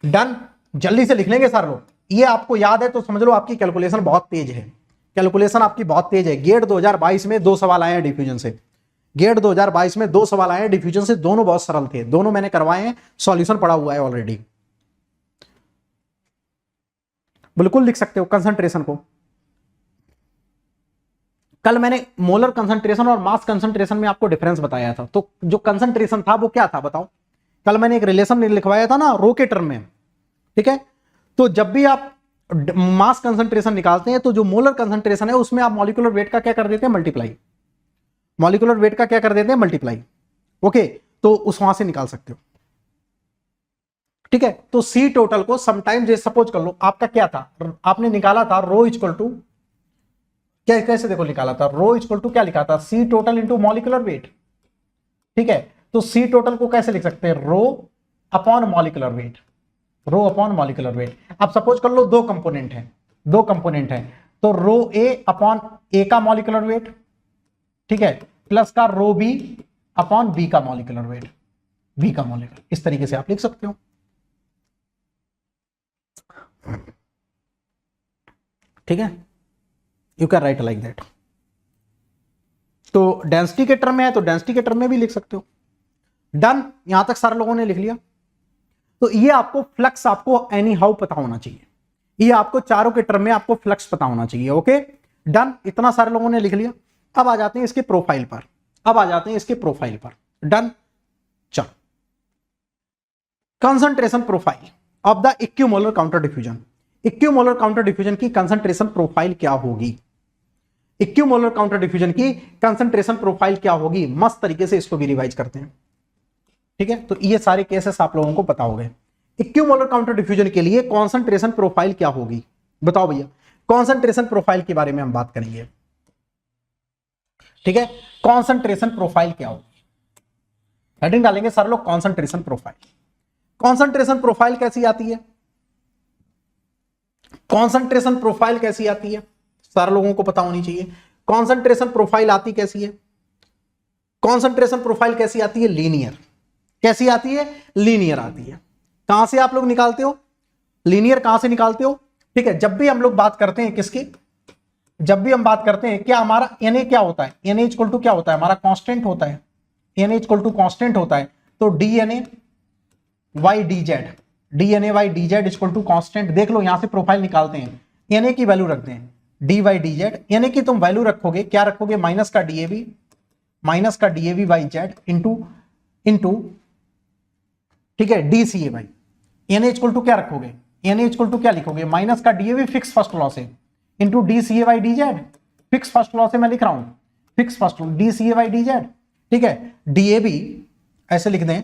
डन, जल्दी से लिख लेंगे सारे लोग। ये आपको याद है तो समझ लो आपकी कैलकुलेशन बहुत तेज है, कैलकुलेशन आपकी बहुत तेज है। गेट 2022 में 2 सवाल आए हैं डिफ्यूजन से, गेट 2022 में 2 सवाल आए हैं डिफ्यूजन से, दोनों बहुत सरल थे, दोनों मैंने करवाए हैं, सॉल्यूशन पड़ा हुआ है ऑलरेडी। बिल्कुल लिख सकते हो कंसंट्रेशन को। कल मैंने मोलर कंसंट्रेशन और मास कंसंट्रेशन में आपको डिफरेंस बताया था। तो जो कंसंट्रेशन था वो क्या था बताओ? कल मैंने एक रिलेशन लिखवाया था ना रो के टर्म में, ठीक है। तो जब भी आप मास कंसंट्रेशन निकालते हैं तो जो मोलर कंसंट्रेशन है उसमें आप मॉलिक्यूलर वेट का क्या कर देते हैं? मल्टीप्लाई। मॉलिक्यूलर वेट का क्या कर देते हैं? मल्टीप्लाई। ओके, तो उस वहां से निकाल सकते हो, ठीक है। तो सी टोटल को समटाइम जैसे सपोज कर लो आपका क्या था, आपने निकाला था रो इक्वल टू क्या, कैसे देखो निकाला था, रो इक्वल टू क्या लिखा था? सी टोटल इंटू मॉलिक्यूलर वेट, ठीक है। तो सी टोटल को कैसे लिख सकते हैं? Rho upon molecular weight, rho upon molecular weight. अब सपोज कर लो दो कंपोनेंट है, दो कंपोनेंट है, तो रो ए अपॉन ए का मॉलिक्यूलर वेट, ठीक है, प्लस का रो बी अपॉन बी का मॉलिक्यूलर वेट, बी का मॉलिक्यूलर, इस तरीके से आप लिख सकते हो, ठीक है। You can write like that. तो डेंसिटी के टर्म में है तो डेंसिटी के टर्म में भी लिख सकते हो। डन, यहां तक सारे लोगों ने लिख लिया। तो ये आपको फ्लक्स आपको एनी हाउ पता होना चाहिए, ये आपको चारों के टर्म में आपको फ्लक्स पता होना चाहिए। ओके डन, इतना सारे लोगों ने लिख लिया। अब आ जाते हैं इसके प्रोफाइल पर, अब आ जाते हैं इसके प्रोफाइल पर। डन, चलो concentration profile of the equimolar counter diffusion. Equimolar counter diffusion की कंसंट्रेशन प्रोफाइल क्या होगी? इक्विमोलर काउंटर डिफ्यूजन की कंसंट्रेशन प्रोफाइल क्या होगी? मस्त तरीके से इसको भी रिवाइज करते हैं, ठीक है। तो ये सारे केसेस आप लोगों को पता हो गए। इक्विमोलर काउंटर डिफ्यूजन के लिए कॉन्सेंट्रेशन प्रोफाइल क्या होगी? बताओ भैया, कॉन्सेंट्रेशन प्रोफाइल के बारे में हम बात करेंगे, ठीक है। कॉन्सेंट्रेशन प्रोफाइल क्या होगी? हेडिंग डालेंगे सर लोग कॉन्सेंट्रेशन प्रोफाइल। कॉन्सेंट्रेशन प्रोफाइल कैसी आती है? कॉन्सेंट्रेशन प्रोफाइल कैसी आती है? सारे लोगों को पता होनी चाहिए। कॉन्सेंट्रेशन प्रोफाइल आती कैसी है? कॉन्सेंट्रेशन प्रोफाइल कैसी आती है? लीनियर। कैसी आती है? लीनियर आती है। कहां से आप लोग निकालते हो? लीनियर कहां से निकालते हो? ठीक है, जब भी हम लोग बात करते हैं किसकी, जब भी हम बात करते हैं क्या हमारा Na क्या होता है? Na इक्वल टू क्या होता है? हमारा कांस्टेंट होता है। Na इक्वल टू कांस्टेंट होता है, तो DNA y dz, DNA y dz equal to constant. देख लो यहां से प्रोफाइल निकालते हैं, Na की वैल्यू रखते हैं dy dz। Na की तुम वैल्यू रखोगे, क्या रखोगे? माइनस का DAB, माइनस का DAB बाई जेड इंटू, ठीक है, DCA by. Na equal to क्या रखोगे? Na इक्वल टू क्या लिखोगे? माइनस का DAB फिक्स फर्स्ट लॉ से into DCA by dz। Fix first law से मैं लिख रहा हूं, fix first law DCA by dz, ठीक है। DAB ऐसे लिख दें,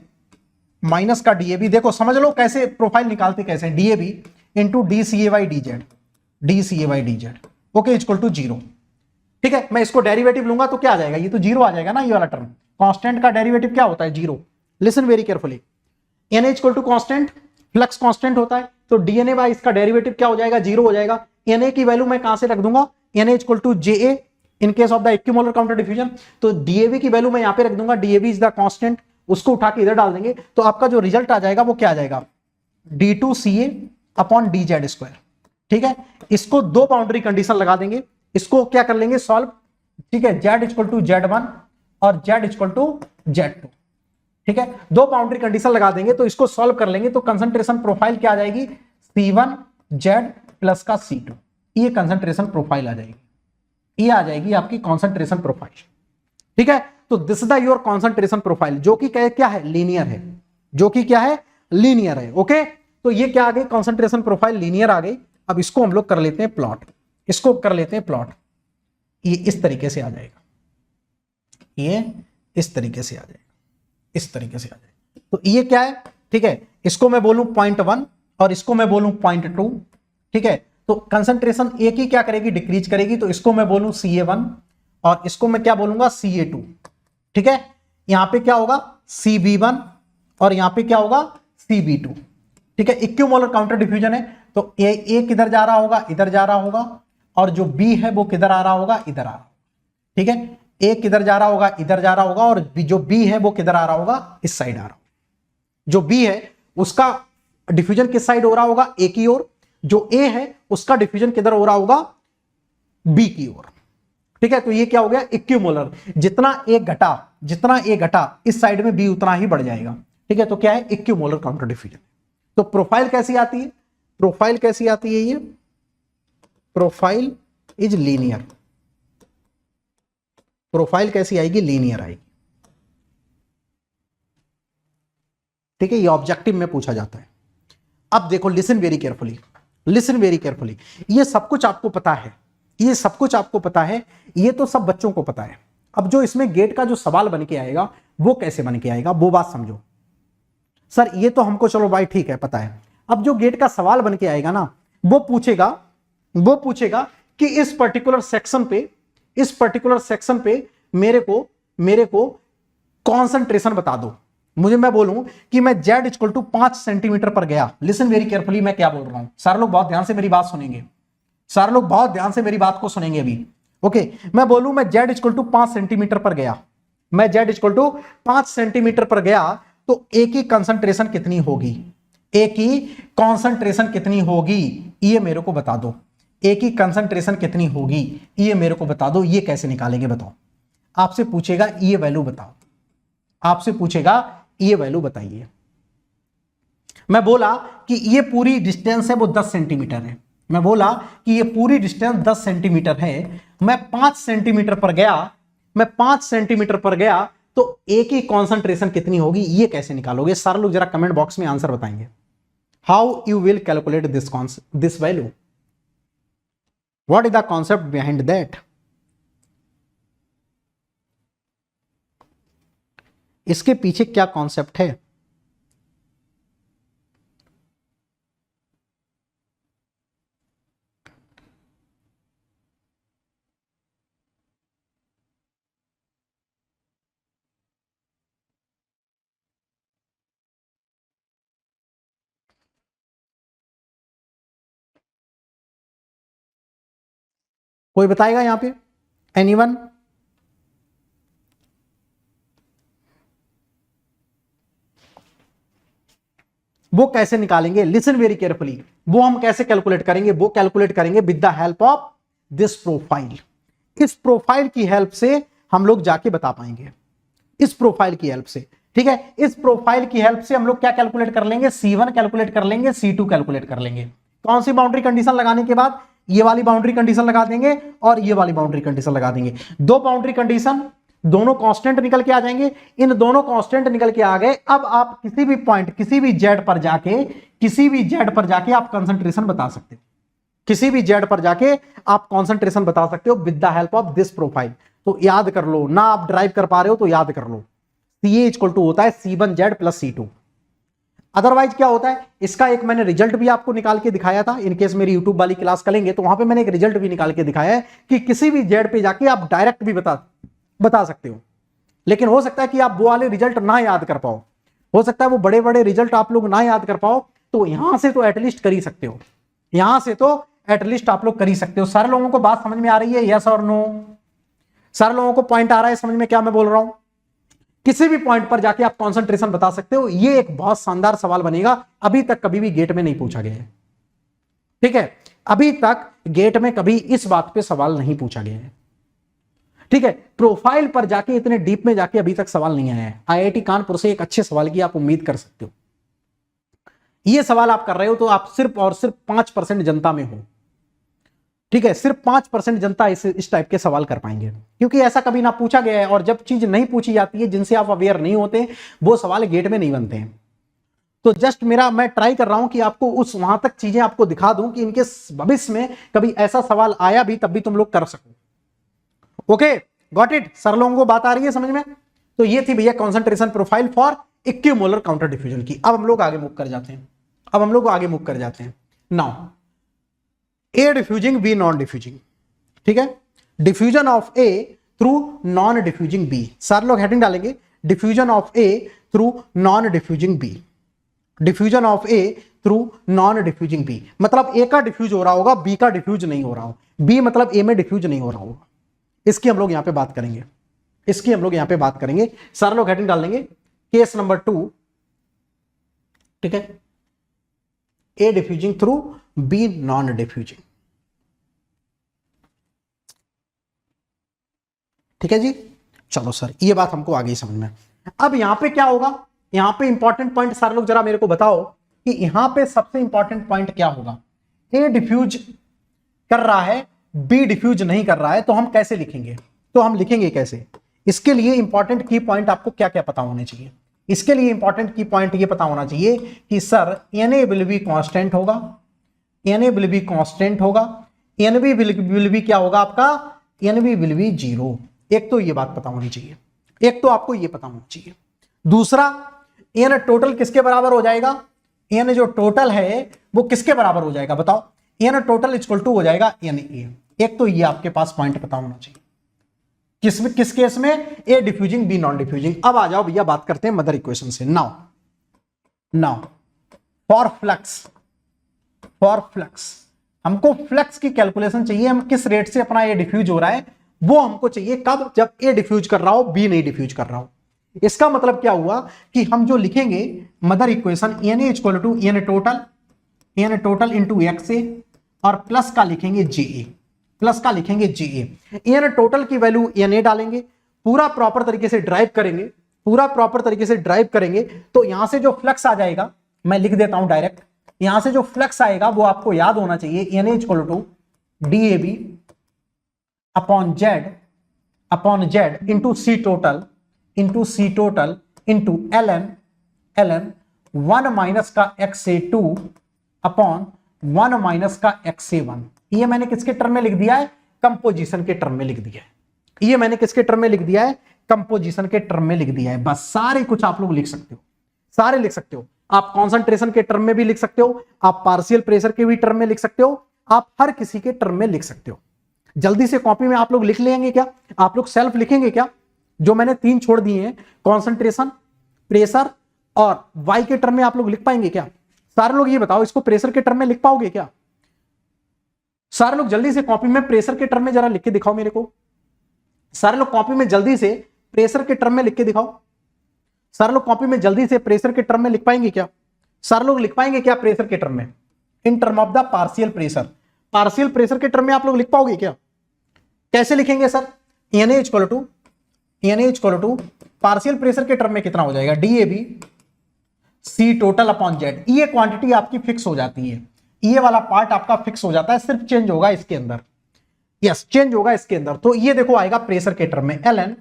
माइनस का DAB, देखो समझ लो कैसे प्रोफाइल निकालते कैसे, DAB into DCA by dz, DCA by dz, okay, equal to 0, ठीक है। मैं इसको डेरिवेटिव लूंगा तो क्या आ जाएगा? ये तो 0 आ जाएगा ना, ये वाला टर्म। कांस्टेंट का डेरिवेटिव क्या होता है? 0। Listen very carefully, Na equal to constant, flux constant होता है, तो DNA बाई इसका डेरिवेटिव क्या हो जाएगा? 0 हो जाएगा। Na की वैल्यू मैं कहां से रख दूंगा? Na equal to Ja in case of the equimolar counter diffusion. तो DAB की वैल्यू मैं यहां पे रख दूंगा, DAB इज द कांस्टेंट, उसको उठा के इधर डाल देंगे, तो आपका जो रिजल्ट आ जाएगा वो क्या आ जाएगा? D2CA अपॉन dz स्क्वायर, ठीक है। इसको दो बाउंड्री कंडीशन लगा देंगे, इसको क्या कर लेंगे? सॉल्व, ठीक है। Z इक्वल टू Z1 और Z इक्वल टू Z2, ठीक है। दो बाउंड्री कंडीशन लगा देंगे तो इसको सॉल्व कर लेंगे, तो कंसंट्रेशन प्रोफाइल क्या आ जाएगी? C1Z प्लस का C2, ये कंसंट्रेशन प्रोफाइल आ जाएगी, ये आ जाएगी आपकी कंसंट्रेशन प्रोफाइल, ठीक है। तो this is the your concentration profile, जो कि क्या है? लीनियर है, जो कि क्या है? लीनियर है, ओके। तो ये क्या आ गई? कंसंट्रेशन प्रोफाइल लीनियर आ गई। अब इसको हम लोग कर लेते हैं प्लॉट, इसको कर लेते हैं प्लॉट, ये इस तरीके से आ जाएगा, ये इस तरीके से आ जाएगा, इस तरीके से आ जाएगा। तो ये क्या है? ठीक है, इसको मैं बोलूं 0.1 और इसको मैं बोलूं 0.2, ठीक है। तो कंसंट्रेशन ए की क्या करेगी? डिक्रीज करेगी, तो इसको मैं बोलूं CA1 और इसको मैं क्या बोलूंगा? CA2, ठीक है। यहां पे क्या होगा? CB1 और यहां पे क्या होगा? CB2, ठीक है। इक्विमोलर काउंटर डिफ्यूजन है, तो ए किधर जा रहा होगा? इधर जा रहा होगा, और जो बी है वो किधर आ रहा होगा? इधर आ रहा होगा, ठीक है। ए किधर जा रहा होगा? इधर जा रहा होगा, और जो बी है वो किधर आ रहा होगा? इस साइड आ रहा होगा। जो बी है उसका डिफ्यूजन किस साइड हो रहा होगा? ए की ओर। जो ए है उसका डिफ्यूजन किधर हो रहा होगा? बी की ओर, ठीक है। तो ये क्या हो गया? इक्विमोलर। जितना ए घटा इस साइड में बी उतना ही बढ़ जाएगा, ठीक है। तो क्या है? Equimolar counter diffusion. तो प्रोफाइल कैसी आती है? प्रोफाइल कैसी आती है? ये प्रोफाइल इज लीनियर, प्रोफाइल कैसी आएगी, लीनियर आएगी। ठीक है, ये ऑब्जेक्टिव में पूछा जाता है। अब देखो, listen very carefully, listen very carefully. ये सब कुछ आपको पता है, ये सब कुछ आपको पता है, ये तो सब बच्चों को पता है। अब जो इसमें गेट का जो सवाल बन के आएगा वो कैसे बन के आएगा, वो बात समझो। सर ये तो हमको चलो भाई ठीक है पता है। अब जो गेट का सवाल बन के आएगा ना, वो पूछेगा कि इस पर्टिकुलर सेक्शन पे मेरे को कॉन्सेंट्रेशन बता दो। मैं बोलूं कि मैं Z इक्वल टू 5 सेंटीमीटर पर गया। लिसन वेरी केयरफुली, मैं क्या बोल रहा हूं, सारे लोग बहुत ध्यान से मेरी बात सुनेंगे, सारे लोग बहुत ध्यान से मेरी बात को सुनेंगे अभी। ओके, मैं बोलूं मैं Z इक्वल टू 5 सेंटीमीटर पर गया, मैं Z इक्वल टू 5 सेंटीमीटर पर गया, तो ए की कंसंट्रेशन कितनी होगी, ए की कॉन्सेंट्रेशन कितनी होगी, ये मेरे को बता दो। ए की कंसंट्रेशन कितनी होगी ये मेरे को बता दो। ये कैसे निकालेंगे बताओ? आपसे पूछेगा ये वैल्यू बताओ, आपसे पूछेगा ये वैल्यू बताइए। मैं बोला कि ये पूरी डिस्टेंस है वो 10 सेंटीमीटर है, मैं बोला कि ये पूरी डिस्टेंस 10 सेंटीमीटर है, मैं 5 सेंटीमीटर पर गया, मैं 5 सेंटीमीटर पर गया, तो ए की कॉन्सेंट्रेशन कितनी होगी, ये कैसे निकालोगे? सारे लोग जरा कमेंट बॉक्स में आंसर बताएंगे। How you will calculate this value, what is the concept behind that? इसके पीछे क्या कॉन्सेप्ट है? कोई बताएगा यहां पे? एनीवन? वो कैसे निकालेंगे? Listen very carefully. वो हम कैसे कैलकुलेट करेंगे? वो कैलकुलेट करेंगे with the help of this profile. इस प्रोफाइल की हेल्प से हम लोग जाके बता पाएंगे, इस प्रोफाइल की हेल्प से। ठीक है, इस प्रोफाइल की हेल्प से हम लोग क्या कैलकुलेट कर लेंगे? C1 कैलकुलेट कर लेंगे, C2 कैलकुलेट कर लेंगे। कौन सी बाउंड्री कंडीशन लगाने के बाद? ये वाली बाउंड्री कंडीशन लगा देंगे और ये वाली बाउंड्री कंडीशन लगा देंगे। दो बाउंड्री कंडीशन, दोनों कांस्टेंट निकल के आ जाएंगे। इन दोनों कांस्टेंट निकल के आ गए। अब आप किसी भी पॉइंट, किसी भी जेड पर जाके आप कंसंट्रेशन बता सकते हो, किसी भी जेड पर जाके आप कंसंट्रेशन बता सकते हो with the help of this profile. तो याद कर लो ना, आप ड्राइव कर पा रहे हो तो याद कर लो, CA इक्वल टू होता है C1Z प्लस C2। अदरवाइज क्या होता है, इसका एक मैंने रिजल्ट भी आपको निकाल के दिखाया था। इनकेस मेरी यूट्यूब वाली क्लास करेंगे तो वहां पे मैंने एक रिजल्ट भी निकाल के दिखाया है कि किसी भी जेड पे जाके आप डायरेक्ट भी बता सकते हो। लेकिन हो सकता है कि आप वो वाले रिजल्ट ना याद कर पाओ, हो सकता है वो बड़े बड़े रिजल्ट आप लोग ना याद कर पाओ, तो यहां से तो एटलीस्ट कर ही सकते हो, यहां से तो एटलीस्ट आप लोग कर ही सकते हो। सारे लोगों को बात समझ में आ रही है? यस और नो? सारे लोगों को पॉइंट आ रहा है समझ में क्या मैं बोल रहा हूं? किसी भी पॉइंट पर जाके आप कंसंट्रेशन बता सकते हो। ये एक बहुत शानदार सवाल बनेगा, अभी तक कभी भी गेट में नहीं पूछा गया है। ठीक है, अभी तक गेट में कभी इस बात पे सवाल नहीं पूछा गया है। ठीक है, प्रोफाइल पर जाके इतने डीप में जाके अभी तक सवाल नहीं आया है। IIT कानपुर से एक अच्छे सवाल की आप उम्मीद कर सकते हो। ये सवाल आप कर रहे हो तो आप सिर्फ और सिर्फ 5% जनता में हो। ठीक है, सिर्फ 5% जनता इस टाइप के सवाल कर पाएंगे, क्योंकि ऐसा कभी ना पूछा गया है। और जब चीज नहीं पूछी जाती है, जिनसे आप अवेयर नहीं होते, वो सवाल गेट में नहीं बनते हैं। तो जस्ट मैं ट्राई कर रहा हूं कि आपको उस वहां तक चीजें आपको दिखा दूं कि इनके भविष्य में कभी ऐसा सवाल आया भी, तब भी तुम लोग कर सको। Okay, got it? सर लोगों को बात आ रही है समझ में? तो ये थी भैया concentration profile for equimolar counter diffusion की। अब हम लोग आगे मूव कर जाते हैं। Now A diffusing, B non diffusing. ठीक है, diffusion of A through non diffusing B। सारे लोग हेडिंग डालेंगे, diffusion of A through non diffusing B। Diffusion of A through non diffusing B मतलब A का डिफ्यूज हो रहा होगा, B का डिफ्यूज नहीं हो रहा हो। B मतलब A में डिफ्यूज नहीं हो रहा होगा। इसकी हम लोग यहां पे बात करेंगे, सारे लोग हेडिंग डाल लेंगे। केस नंबर 2, ठीक है, A diffusing through B non diffusing. ठीक है जी, चलो सर ये बात हमको आ गई समझ में। अब यहां पे क्या होगा, यहां पे इंपॉर्टेंट पॉइंट सारे लोग जरा मेरे को बताओ कि यहां पे सबसे इंपॉर्टेंट पॉइंट क्या होगा। A डिफ्यूज कर रहा है, B डिफ्यूज नहीं कर रहा है, तो हम कैसे लिखेंगे? तो हम लिखेंगे कैसे? इसके लिए इंपॉर्टेंट की पॉइंट आपको क्या क्या पता होने चाहिए? इसके लिए इंपॉर्टेंट की पॉइंट ये पता होना चाहिए कि sir Na will be constant होगा, Na विल बी कांस्टेंट होगा, Nb विल बी क्या होगा आपका? Nb will be 0। एक तो ये बात पता होनी चाहिए, एक तो आपको ये पता होना चाहिए। दूसरा, n टोटल किसके बराबर हो जाएगा? n जो टोटल है वो किसके बराबर हो जाएगा बताओ? n टोटल इक्वल टू हो जाएगा Na। एक तो ये आपके पास पॉइंट पता होना चाहिए। किस केस में? ए डिफ्यूजिंग, बी नॉन डिफ्यूजिंग। अब आ जाओ भैया, बात करते हैं मदर इक्वेशन से। नाउ फॉर फ्लक्स हमको फ्लक्स की कैलकुलेशन चाहिए। हम किस रेट से अपना ए डिफ्यूज हो रहा है वो हमको चाहिए। कब? जब ए डिफ्यूज कर रहा हो, बी नहीं डिफ्यूज कर रहा हो। इसका मतलब क्या हुआ कि हम जो लिखेंगे mother equation Na equal to n total into X और प्लस का लिखेंगे Ga, प्लस का लिखेंगे Ga। n टोटल की वैल्यू Na डालेंगे, पूरा प्रॉपर तरीके से ड्राइव करेंगे, पूरा प्रॉपर तरीके से ड्राइव करेंगे तो यहां से जो फ्लक्स आ जाएगा, मैं लिख देता हूं डायरेक्ट, यहां से जो फ्लक्स आएगा वो आपको याद होना चाहिए Na equal to DAB upon Z into C total into ln 1 minus का XA2 अपॉन 1 माइनस का XA1। ये मैंने किसके टर्म में लिख दिया है? कंपोजिशन के टर्म में लिख दिया है। ये मैंने किसके टर्म में लिख दिया है? कंपोजिशन के टर्म में लिख दिया है। बस सारे कुछ आप लोग लिख सकते हो, सारे लिख सकते हो। आप कॉन्सेंट्रेशन के टर्म में भी लिख सकते हो, आप पार्शियल प्रेशर के भी टर्म में लिख सकते हो, आप हर किसी के टर्म में लिख सकते हो। जल्दी से कॉपी में आप लोग लिख लेंगे क्या? आप लोग सेल्फ लिखेंगे क्या? जो मैंने 3 छोड़ दिए हैं, कॉन्सेंट्रेशन, प्रेशर और वाई के टर्म में आप लोग लिख पाएंगे क्या? सारे लोग ये बताओ, इसको प्रेशर के टर्म में लिख पाओगे क्या? सारे लोग जल्दी से कॉपी में प्रेशर के टर्म में जरा लिख के दिखाओ मेरे को। सारे लोग कॉपी में जल्दी से प्रेशर के टर्म में लिख के दिखाओ। सारे लोग कॉपी में जल्दी से प्रेशर के टर्म में लिख पाएंगे क्या? सारे लोग लिख पाएंगे क्या प्रेशर के टर्म में? In term of the partial pressure, partial pressure के टर्म में आप लोग लिख पाओगे क्या? कैसे लिखेंगे sir? Na equal to partial pressure के टर्म में कितना हो जाएगा? DAB C total upon Z। ये क्वांटिटी आपकी फिक्स हो जाती है, ये वाला पार्ट आपका फिक्स हो जाता है, सिर्फ चेंज होगा इसके अंदर। यस, चेंज होगा इसके अंदर। तो ये देखो आएगा प्रेशर के टर्म में ln,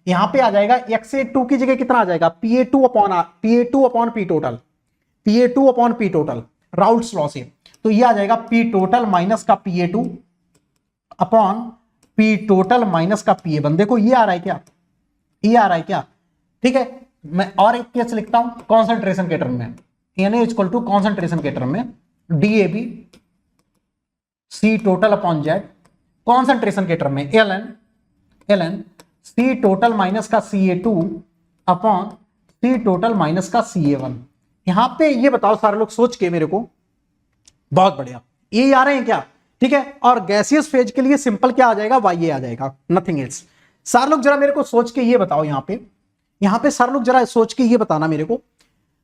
यहां पे आ जाएगा XA2 की जगह कितना आ जाएगा? PA2 upon P total, PA2 upon P total Raoult's law से। तो ये आ जाएगा P टोटल माइनस का PA2 upon P total minus का PA1। देखो ये आ रहा है क्या? ये आ रहा है क्या? ठीक है, मैं और एक केस लिखता हूं कॉन्सेंट्रेशन के टर्म में। Na इक्वल टू कॉन्सेंट्रेशन के टर्म में DAB C total upon Z, concentration के टर्म में ln C टोटल माइनस का CA2 upon C total minus का CA1। यहां पे ये बताओ सारे लोग सोच के मेरे को। बहुत बढ़िया, ये आ रहे हैं क्या? ठीक है, और गैसियस फेज के लिए सिंपल क्या आ जाएगा? YA आ जाएगा, नथिंग एल्स। सारे लोग जरा मेरे को सोच के ये बताओ, यहां पे सारे लोग जरा सोच के ये बताना मेरे को,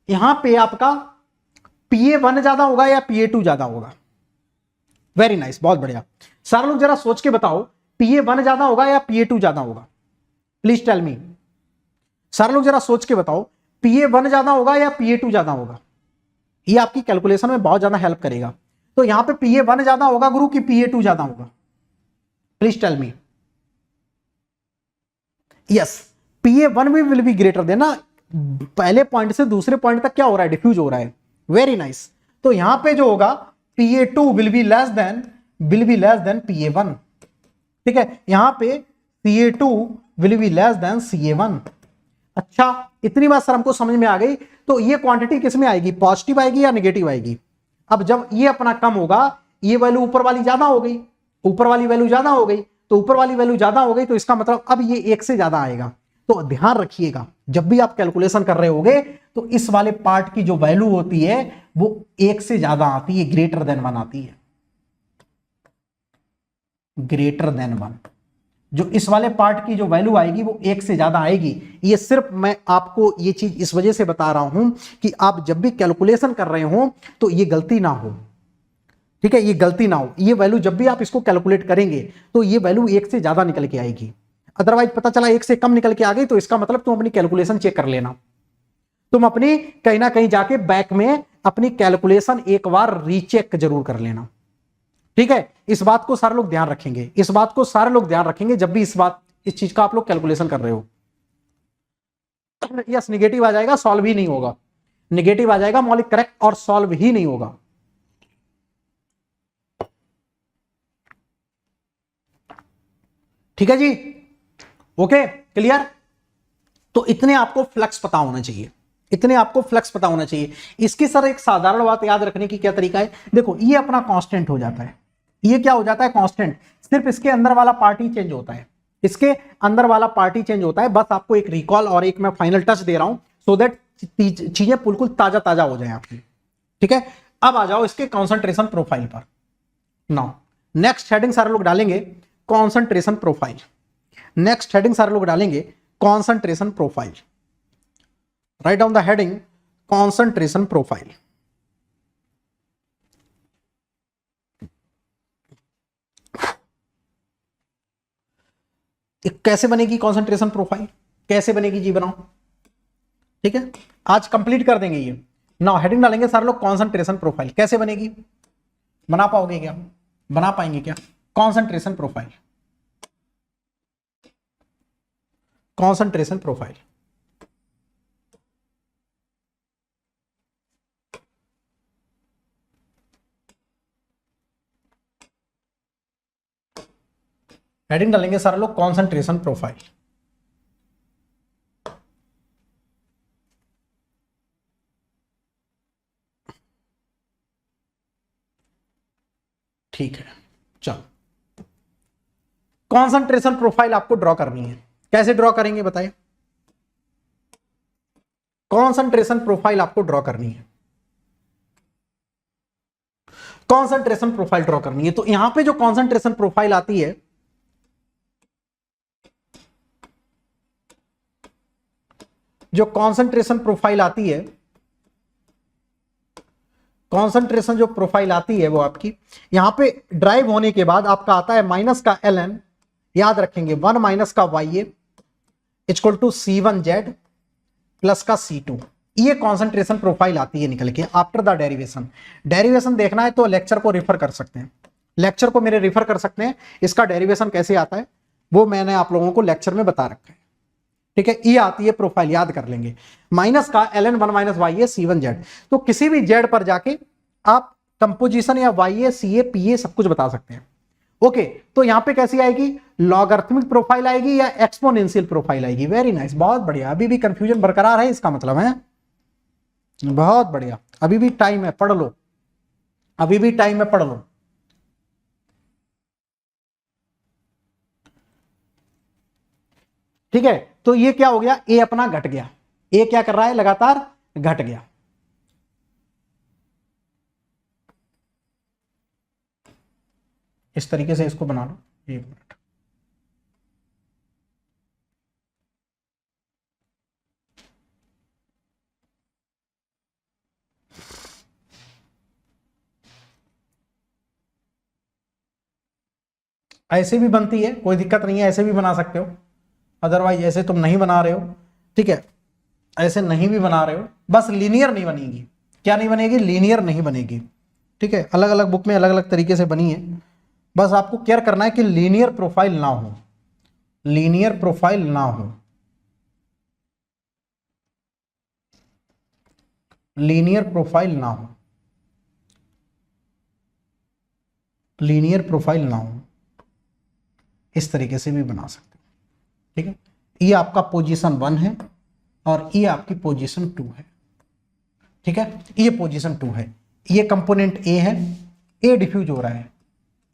यहां पे आपका PA1 ज्यादा होगा या PA2 ज्यादा होगा? वेरी नाइस, बहुत बढ़िया। सारे लोग जरा सोच के बताओ, PA1 ज्यादा होगा या PA2 ज्यादा होगा? Please tell me. सारे लोग जरा सोच के बताओ, PA1 ज्यादा होगा या PA2 ज्यादा होगा? ये आपकी कैलकुलेशन में बहुत ज्यादा हेल्प करेगा। तो यहां पे PA1 ज्यादा होगा गुरु कि PA2 ज्यादा होगा? Please tell me. Yes, PA1 भी विल बी ग्रेटर देन ना, पहले पॉइंट से दूसरे पॉइंट तक क्या हो रहा है? डिफ्यूज हो रहा है। Very nice. तो यहां पे जो होगा PA2 will be less than PA1। ठीक है, यहां पे CA2 will be less than CA1। अच्छा, इतनी बात सर हमको समझ में आ गई। तो ये क्वांटिटी किस में आएगी? पॉजिटिव आएगी या नेगेटिव आएगी? अब जब ये अपना कम होगा, ये वैल्यू ऊपर वाली ज्यादा हो गई, ऊपर वाली वैल्यू ज्यादा हो गई, तो ऊपर वाली वैल्यू ज्यादा हो गई, तो इसका मतलब अब ये 1 से ज्यादा आएगा। तो ध्यान रखिएगा, जब भी आप कैलकुलेशन कर रहे होगे तो इस वाले पार्ट की जो वैल्यू होती है वो 1 से ज्यादा आती है, ग्रेटर देन 1 आती है, ग्रेटर देन 1। जो इस वाले पार्ट की जो वैल्यू आएगी वो 1 से ज्यादा आएगी। ये सिर्फ मैं आपको ये चीज इस वजह से बता रहा हूं कि आप जब भी कैलकुलेशन कर रहे हो तो ये गलती ना हो। ठीक है, ये गलती ना हो। ये वैल्यू जब भी आप इसको कैलकुलेट करेंगे तो ये वैल्यू 1 से ज्यादा निकल के आएगी। अदरवाइज पता चला 1 से कम निकल के आ गई तो इसका मतलब तुम अपनी कैलकुलेशन चेक कर लेना। तुम अपनी कहीं ना कहीं जाके बैक में अपनी कैलकुलेशन एक बार रीचेक जरूर कर लेना। ठीक है, इस बात को सारे लोग ध्यान रखेंगे, इस बात को सारे लोग ध्यान रखेंगे जब भी इस बात इस चीज का आप लोग कैलकुलेशन कर रहे हो। यस, निगेटिव आ जाएगा, सॉल्व ही नहीं होगा। निगेटिव आ जाएगा मौलिक करेक्ट और सॉल्व ही नहीं होगा। ठीक है जी, ओके क्लियर। तो इतने आपको फ्लक्स पता होना चाहिए, इतने आपको फ्लक्स पता होना चाहिए। इसकी सर एक साधारण बात याद रखने की क्या तरीका है, देखो ये अपना कांस्टेंट हो जाता है, ये क्या हो जाता है कांस्टेंट, सिर्फ इसके अंदर वाला पार्ट ही चेंज होता है, इसके अंदर वाला पार्ट ही चेंज होता है। बस आपको एक रिकॉल और एक मैं फाइनल टच दे रहा हूं सो दैट चीजें बिल्कुल ताजा ताजा हो जाए आपकी। ठीक है, अब आ जाओ इसके कॉन्सेंट्रेशन प्रोफाइल पर। नाउ नेक्स्ट हेडिंग सारे लोग डालेंगे कॉन्सेंट्रेशन प्रोफाइल। नेक्स्ट हेडिंग सारे लोग डालेंगे concentration profile. Write down the heading concentration profile. कैसे बनेगी कॉन्सेंट्रेशन प्रोफाइल, कैसे बनेगी जी, बनाओ। ठीक है, आज कंप्लीट कर देंगे ये। नाउ हेडिंग डालेंगे सारे लोग कॉन्सेंट्रेशन प्रोफाइल। कैसे बनेगी, बना पाओगे क्या, बना पाएंगे क्या concentration profile, concentration profile. Heading डालेंगे सारे लोग कॉन्सेंट्रेशन प्रोफाइल। ठीक है, चलो कॉन्सेंट्रेशन प्रोफाइल आपको ड्रॉ करनी है। कैसे ड्रॉ करेंगे बताइए, कॉन्सेंट्रेशन प्रोफाइल आपको ड्रॉ करनी है, कॉन्सेंट्रेशन प्रोफाइल ड्रॉ करनी है। तो यहां पे जो कॉन्सेंट्रेशन प्रोफाइल आती है, जो कॉन्सेंट्रेशन प्रोफाइल आती है, कॉन्सेंट्रेशन जो प्रोफाइल आती है वो आपकी यहां पे ड्राइव होने के बाद आपका आता है माइनस का ln, याद रखेंगे 1 माइनस का ya equal to C1Z plus का C2। ये कॉन्सेंट्रेशन प्रोफाइल आती है निकल के आफ्टर द डेरिवेशन। डेरिवेशन देखना है तो लेक्चर को रेफर कर सकते हैं, लेक्चर को मेरे रेफर कर सकते हैं। इसका डेरिवेशन कैसे आता है वो मैंने आप लोगों को लेक्चर में बता रखा है। ठीक है, ये आती है प्रोफाइल, याद कर लेंगे माइनस का ln 1 माइनस ya C1Z। तो किसी भी जेड पर जाके आप कंपोजिशन या ya ca pa सब कुछ बता सकते हैं। ओके, तो यहां पे कैसी आएगी, लॉगरिथमिक प्रोफाइल आएगी या एक्सपोनेंशियल प्रोफाइल आएगी। वेरी नाइस, बहुत बढ़िया। अभी भी कंफ्यूजन बरकरार है, इसका मतलब है बहुत बढ़िया। अभी भी टाइम है, पढ़ लो, अभी भी टाइम है, पढ़ लो। ठीक है, तो ये क्या हो गया, ए अपना घट गया, ए क्या कर रहा है लगातार घट गया। इस तरीके से इसको बना लो, एक मिनट। ऐसे भी बनती है, कोई दिक्कत नहीं है, ऐसे भी बना सकते हो। अदरवाइज ऐसे तुम नहीं बना रहे हो, ठीक है, ऐसे नहीं भी बना रहे हो, बस लीनियर नहीं बनेगी। क्या नहीं बनेगी, लीनियर नहीं बनेगी। ठीक है, अलग अलग बुक में अलग अलग तरीके से बनी है, बस आपको केयर करना है कि लीनियर प्रोफाइल ना हो, लीनियर प्रोफाइल ना हो, लीनियर प्रोफाइल ना हो, लीनियर प्रोफाइल ना हो। इस तरीके से भी बना सकते हो। ठीक है, ये आपका पोजीशन 1 है और ये आपकी पोजीशन 2 है। ठीक है, ये पोजीशन 2 है, ये कंपोनेंट ए है, ए डिफ्यूज हो रहा है,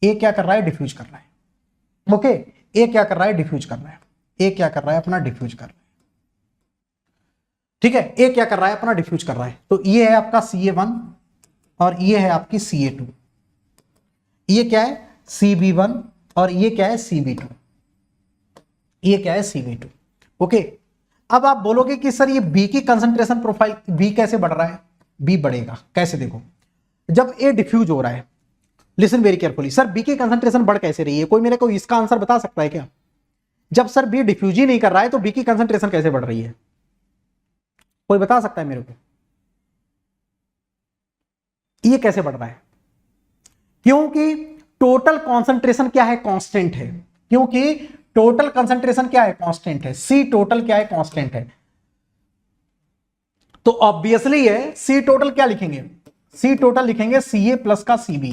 ए क्या कर रहा है, डिफ्यूज कर रहा है। ओके, ए क्या कर रहा है, डिफ्यूज कर रहा है, ए क्या कर रहा है, अपना डिफ्यूज कर रहा है। ठीक है, ए क्या कर रहा है, अपना डिफ्यूज कर रहा है। तो ये है आपका Ca1 और ये है आपकी Ca2, ये क्या है Cb1 और ये क्या है Cb2, ये क्या है Cb2। ओके, अब आप बोलोगे कि सर ये बी की कंसंट्रेशन प्रोफाइल, बी कैसे बढ़ रहा है, बी बढ़ेगा कैसे, देखो जब ए डिफ्यूज हो रहा है, listen very carefully, sir B की कंसंट्रेशन बढ़ कैसे रही है, कोई मेरे को इसका आंसर बता सकता है क्या। जब सर बी डिफ्यूज ही नहीं कर रहा है तो बी की कंसंट्रेशन कैसे बढ़ रही है, कोई बता सकता है मेरे को, ये कैसे बढ़ रहा है। क्योंकि टोटल कॉन्सेंट्रेशन क्या है, कांस्टेंट है, क्योंकि टोटल कंसंट्रेशन क्या है, कांस्टेंट है, सी टोटल क्या है, कांस्टेंट है, तो ऑब्वियसली है सी टोटल क्या लिखेंगे, सी टोटल लिखेंगे सी ए प्लस का सी बी।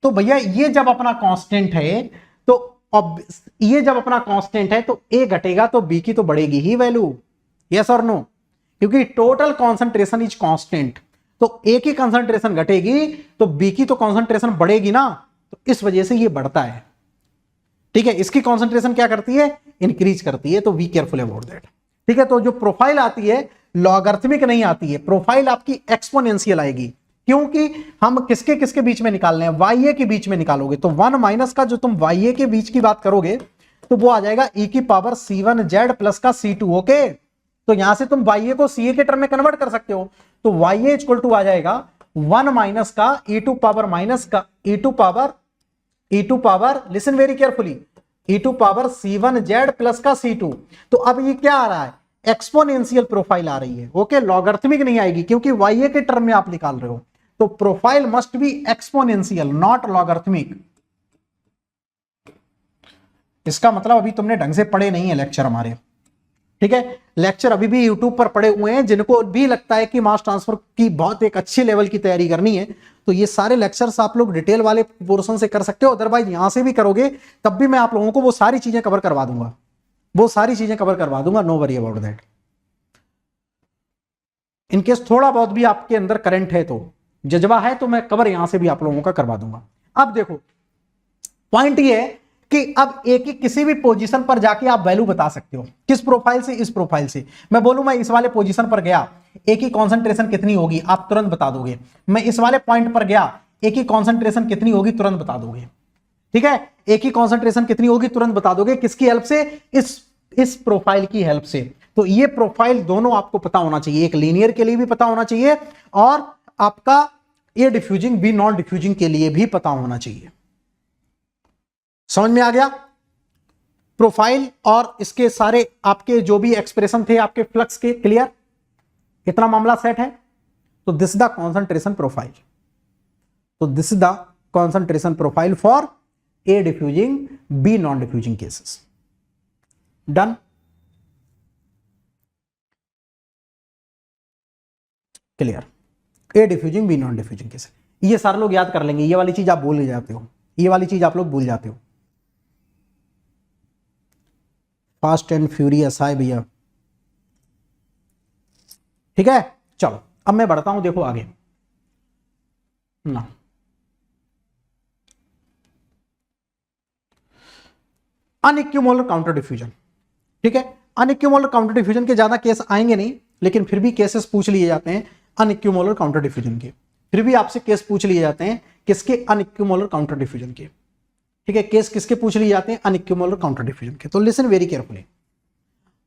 तो भैया ये जब अपना कांस्टेंट है तो ये जब अपना कांस्टेंट है तो ए घटेगा तो बी की तो बढ़ेगी ही वैल्यू, यस और नो, क्योंकि टोटल कॉन्सेंट्रेशन इज कांस्टेंट, तो ए की कंसंट्रेशन घटेगी तो बी की तो कॉन्सेंट्रेशन बढ़ेगी ना, तो इस वजह से ये बढ़ता है। ठीक है, इसकी कॉन्सेंट्रेशन क्या करती है, इंक्रीज करती है, तो बी केयरफुल अबाउट दैट। ठीक है, तो जो प्रोफाइल आती है लॉगरिथमिक नहीं आती है, प्रोफाइल आपकी एक्सपोनेंशियल आएगी, क्योंकि हम किसके किसके बीच में निकालने हैं, वाई के बीच में निकालोगे, तो 1 माइनस का जो तुम वाई के बीच की बात करोगे तो वो आ जाएगा e की पावर c1z प्लस का c2। ओके, तो यहां से तुम वाई को सी के टर्म में कन्वर्ट कर सकते हो, तो वाई इक्वल टू आ जाएगा 1 माइनस का e टू पावर माइनस का e to power listen very carefully e to power c1z plus का c2। तो अब ये क्या आ रहा है, एक्सपोनेंशियल प्रोफाइल आ रही है। ओके, लॉगरिथमिक नहीं आएगी क्योंकि वाई के टर्म में आप निकाल रहे हो, तो profile must be exponential not logarithmic. इसका मतलब अभी तुमने ढंग से पढ़े नहीं है लेक्चर हमारे। ठीक है, लेक्चर अभी भी यूट्यूब पर पड़े हुए हैं, जिनको भी लगता है कि मास ट्रांसफर की बहुत एक अच्छी लेवल की तैयारी करनी है तो ये सारे लेक्चर्स आप लोग डिटेल वाले पोर्शन से कर सकते हो, अदरवाइज यहां से भी करोगे तब भी मैं आप लोगों को वो सारी चीजें कवर करवा दूंगा, वो सारी चीजें कवर करवा दूंगा, no worry about that. In case थोड़ा बहुत भी आपके अंदर करंट है तो जज्बा है तो मैं कवर यहां से भी आप लोगों का करवा दूंगा। अब देखो पॉइंट ये है कि अब एक ही किसी भी पोजीशन पर जाके आप वैल्यू बता सकते हो, किस प्रोफाइल से, इस प्रोफाइल से। मैं बोलूं मैं इस वाले पोजीशन पर गया, ए की कॉन्सेंट्रेशन कितनी होगी आप तुरंत बता दोगे। मैं इस वाले पॉइंट पर गया, ए की कॉन्सेंट्रेशन कितनी होगी तुरंत बता दोगे। ठीक है, ए की कॉन्सेंट्रेशन कितनी होगी तुरंत बता दोगे, किसकी हेल्प से, इस प्रोफाइल की हेल्प से। तो ये प्रोफाइल दोनों आपको पता होना चाहिए, एक लीनियर के लिए भी पता होना चाहिए और आपका ए डिफ्यूजिंग बी नॉन डिफ्यूजिंग के लिए भी पता होना चाहिए। समझ में आ गया प्रोफाइल और इसके सारे आपके जो भी एक्सप्रेशन थे आपके फ्लक्स के, क्लियर, इतना मामला सेट है। तो दिस द कॉन्सेंट्रेशन प्रोफाइल, तो this the concentration profile for A diffusing B non diffusing cases. Done, clear, A diffusing B non diffusing cases. ये सारे लोग याद कर लेंगे, ये वाली चीज आप भूल जाते हो, ये वाली चीज आप लोग भूल जाते हो। फास्ट एंड फ्यूरियस है भैया। ठीक है, चलो अब मैं बढ़ता हूं, देखो आगे ना। अनइक्विमोलर काउंटर डिफ्यूजन। ठीक है, अनइक्विमोलर काउंटर डिफ्यूजन के ज्यादा केस आएंगे नहीं, लेकिन फिर भी केसेस पूछ लिए जाते हैं अनइक्विमोलर काउंटर डिफ्यूजन के, फिर भी आपसे केस पूछ लिए जाते हैं किसके, अनइक्विमोलर काउंटर डिफ्यूजन के। ठीक है, केस किसके पूछ लिए जाते हैं, अनइक्विमोलर काउंटर डिफ्यूजन के। तो listen very carefully,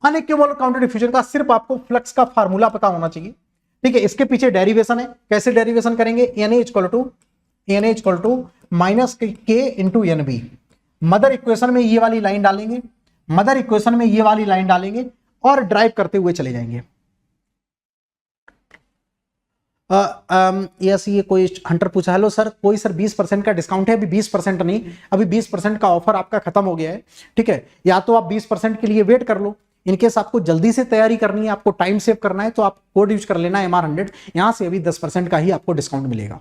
unequimolar counter diffusion का सिर्फ आपको फ्लक्स का फार्मूला पता होना चाहिए। ठीक है, इसके पीछे डेरिवेशन है, कैसे डेरिवेशन करेंगे, Na इक्वल टू माइनस के into N B. Mother equation में ये वाली लाइन डालेंगे, मदर इक्वेशन में ये वाली लाइन डालेंगे और ड्राइव करते हुए चले जाएंगे। यस, ये कोई हंटर पूछा, हेलो सर, कोई सर 20% का डिस्काउंट है, अभी 20% नहीं, अभी 20% का ऑफर आपका खत्म हो गया है। ठीक है, या तो आप 20% के लिए वेट कर लो, इनकेस आपको जल्दी से तैयारी करनी है, आपको टाइम सेव करना है, तो आप कोड यूज कर लेना MR100, यहां से अभी 10% का ही आपको डिस्काउंट मिलेगा।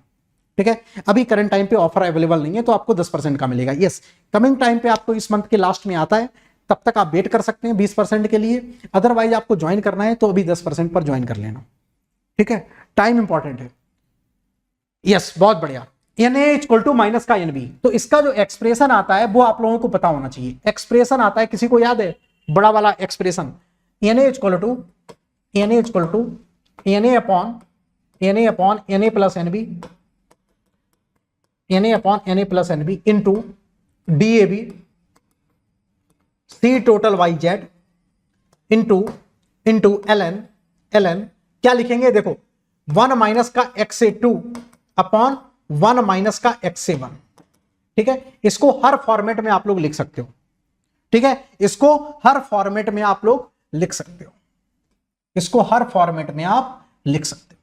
ठीक है, अभी करंट टाइम पे ऑफर अवेलेबल नहीं है तो आपको 10% का मिलेगा। यस, कमिंग टाइम पे आपको इस मंथ के लास्ट में आता है, तब तक आप वेट कर सकते हैं 20% के लिए, अदरवाइज आपको ज्वाइन करना है तो अभी 10% पर ज्वाइन कर लेना। ठीक है, टाइम इंपॉर्टेंट है। यस, बहुत बढ़िया। Na इक्वल टू माइनस का NB, तो इसका जो एक्सप्रेशन आता है वो आप लोगों को पता होना चाहिए। एक्सप्रेशन आता है, किसी को याद है बड़ा वाला expression, Na equal to Na upon Na plus NB, Na upon Na plus NB into DAB C total YZ into ln क्या लिखेंगे, देखो 1 माइनस का x से 2 अपॉन 1 माइनस का x से 1। ठीक है, इसको हर फॉर्मेट में आप लोग लिख सकते हो। ठीक है, इसको हर फॉर्मेट में आप लोग लिख सकते हो, इसको हर फॉर्मेट में आप लिख सकते हो,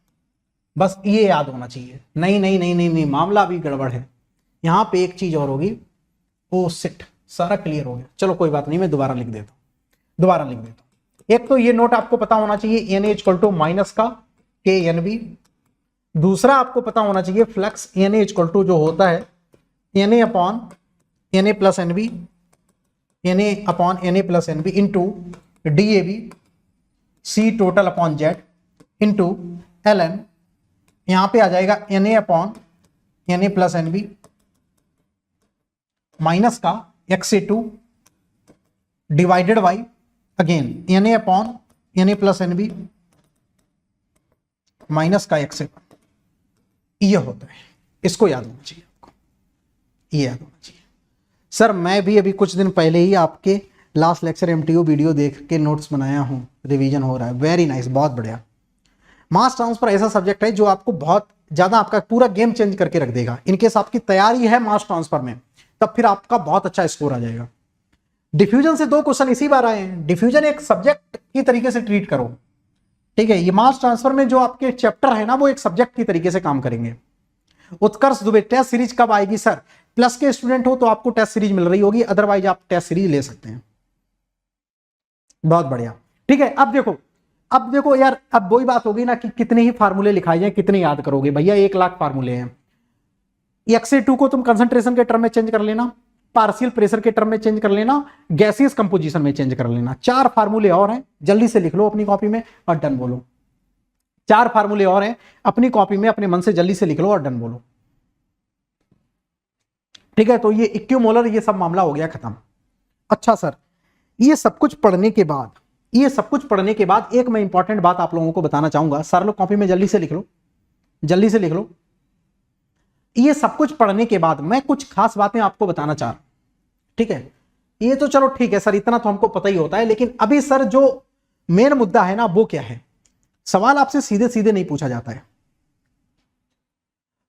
बस ये याद होना चाहिए। नहीं नहीं नहीं नहीं नहीं, मामला अभी गड़बड़ है, यहां पे एक चीज और होगी। ओ सिट, सारा क्लियर हो गया, चलो कोई बात नहीं, मैं दोबारा लिख देता हूं। एक तो ये नोट आपको पता होना चाहिए Na इक्वल टू माइनस का KNB। दूसरा आपको पता होना चाहिए फ्लक्स Na इक्वल टू जो होता है Na upon Na plus NB, Na upon Na plus NB into DAB C total upon Z into LN, यहां पे आ जाएगा Na upon Na plus NB minus का XA2 divided by again Na upon Na plus NB minus का XA1। ये होता है, इसको याद होना चाहिए आपको, ये याद होना चाहिए। सर मैं भी अभी कुछ दिन पहले ही आपके लास्ट लेक्चर MTU वीडियो देख के नोट्स बनाया हूं, रिवीजन हो रहा है, वेरी नाइस, बहुत बढ़िया। मास ट्रांसफर ऐसा सब्जेक्ट है जो आपको बहुत ज्यादा आपका पूरा गेम चेंज करके रख देगा। इनकेस आपकी तैयारी है मास ट्रांसफर में, तब फिर आपका बहुत अच्छा स्कोर आ जाएगा। डिफ्यूजन से 2 क्वेश्चन इसी बार आए हैं। डिफ्यूजन एक सब्जेक्ट की तरीके से ट्रीट करो, ठीक है। ये मास ट्रांसफर में जो आपके चैप्टर है ना, वो एक सब्जेक्ट की तरीके से काम करेंगे। उत्कर्ष दुबे, टेस्ट सीरीज कब आएगी सर? प्लस के स्टूडेंट हो तो आपको टेस्ट सीरीज मिल रही होगी, अदरवाइज आप टेस्ट सीरीज ले सकते हैं। बहुत बढ़िया, ठीक है। अब देखो यार, अब वही बात होगी ना कि कितने ही फार्मूले लिखाए जाए, कितने याद करोगे भैया, 1 लाख फार्मूले हैं। XA2 को तुम कंसंट्रेशन के टर्म में चेंज कर लेना, पार्शियल प्रेशर के टर्म में चेंज कर लेना, गैसियस कंपोजिशन में चेंज कर लेना। 4 फार्मूले और हैं, जल्दी से लिख लो अपनी कॉपी में और डन बोलो। 4 फार्मूले और हैं अपनी कॉपी में, अपने मन से जल्दी से लिख लो और डन बोलो, ठीक है। तो ये इक्विमोलर, ये सब मामला हो गया खत्म। अच्छा सर, ये सब कुछ पढ़ने के बाद एक मैं इंपॉर्टेंट बात आप लोगों को बताना चाहूंगा। सर लोग कॉपी में जल्दी से लिख लो, जल्दी से लिख लो। ये सब कुछ पढ़ने के बाद मैं कुछ खास बातें आपको बताना चाह रहा हूं, ठीक है। ये तो चलो ठीक है सर, इतना तो हमको पता ही होता है, लेकिन अभी सर जो मेन मुद्दा है ना, वो क्या है? सवाल आपसे सीधे सीधे नहीं पूछा जाता है।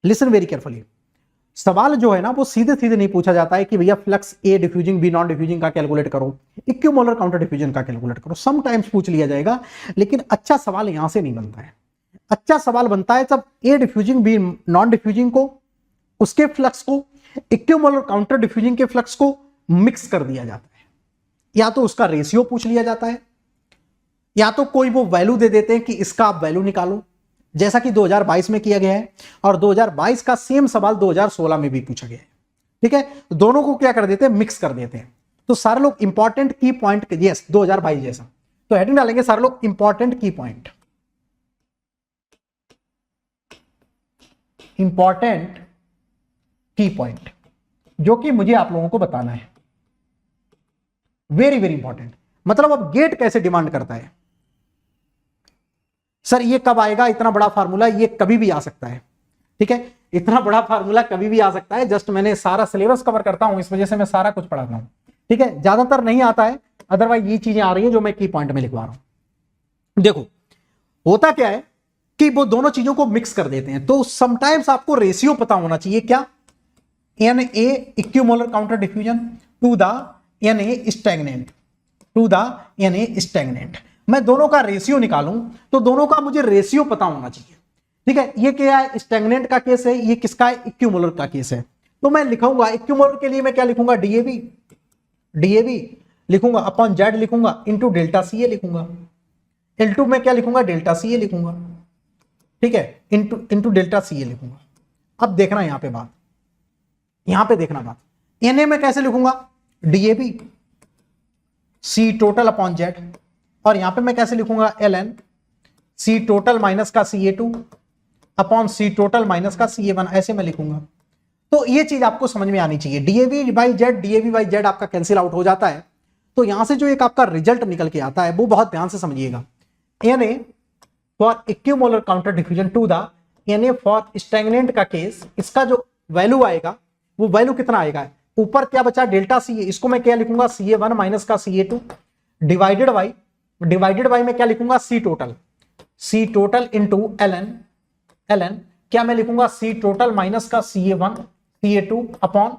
Listen very carefully. सवाल जो है ना, वो सीधे सीधे नहीं पूछा जाता है कि भैया फ्लक्स ए डिफ्यूजिंग बी नॉन डिफ्यूजिंग का कैलकुलेट करो, इक्विमोलर काउंटर डिफ्यूजन का कैलकुलेट करो। समटाइम्स पूछ लिया जाएगा, लेकिन अच्छा सवाल यहां से नहीं बनता है। अच्छा सवाल बनता है जब ए डिफ्यूजिंग बी नॉन डिफ्यूजिंग को, उसके फ्लक्स को इक्विमोलर काउंटर डिफ्यूजिंग के फ्लक्स को मिक्स कर दिया जाता है। या तो उसका रेशियो पूछ लिया जाता है, या तो कोई वो वैल्यू दे देते हैं कि इसका आप वैल्यू निकालो, जैसा कि 2022 में किया गया है, और 2022 का सेम सवाल 2016 में भी पूछा गया है, ठीक है। दोनों को क्या कर देते हैं, मिक्स कर देते हैं। तो सारे लोग इंपॉर्टेंट की पॉइंट, यस 2022 जैसा, तो हेडिंग डालेंगे सारे लोग इंपॉर्टेंट की पॉइंट, इंपॉर्टेंट की पॉइंट, जो कि मुझे आप लोगों को बताना है। Very very important. मतलब अब गेट कैसे डिमांड करता है, सर ये कब आएगा? इतना बड़ा फार्मूला ये कभी भी आ सकता है, ठीक है। इतना बड़ा फार्मूला कभी भी आ सकता है। जस्ट मैंने सारा सिलेबस कवर करता हूं, इस वजह से मैं सारा कुछ पढ़ाता हूं, ठीक है। ज्यादातर नहीं आता है, अदरवाइज ये चीजें आ रही है जो मैं की पॉइंट में लिखवा रहा हूं। देखो होता क्या है कि वो दोनों चीजों को मिक्स कर देते हैं। तो समटाइम्स आपको रेशियो पता होना चाहिए, क्या? Na equimolar counter diffusion to the Na stagnant, to the Na stagnant. मैं दोनों का रेशियो निकालूं तो दोनों का मुझे रेशियो पता होना चाहिए, ठीक है। ये क्या है? स्टैग्नेंट का केस है, ये किसका है? इक्विमोलर का केस है। तो मैं लिखूंगा इक्विमोलर के लिए मैं क्या लिखूंगा? DAB लिखूंगा अपॉन Z लिखूंगा इंटू डेल्टा CA लिखूंगा। L2 में क्या लिखूंगा? डेल्टा CA लिखूंगा, ठीक है, इंटू डेल्टा CA लिखूंगा। अब देखना यहां पे बात, यहां पे देखना बात। Na में कैसे लिखूंगा? DAB C total upon Z, और यहां पे मैं कैसे लिखूंगा? LN C टोटल माइनस का CA2 upon C total minus का CA1, ऐसे मैं लिखूंगा। तो ये चीज आपको समझ में आनी चाहिए। DAB बाई Z आपका कैंसिल आउट हो जाता है। तो यहां से जो एक आपका रिजल्ट निकल के आता है वो बहुत ध्यान से समझिएगा। Na for equimolar counter diffusion to the Na for stagnant का केस, इसका जो वैल्यू आएगा वो वैल्यू कितना आएगा? ऊपर क्या बचा? डेल्टा CA, इसको मैं क्या लिखूंगा? CA1 माइनस का CA2 डिवाइडेड बाई में क्या लिखूंगा? C टोटल इंटू LN क्या मैं लिखूंगा? C टोटल माइनस का CA1 CA2 upon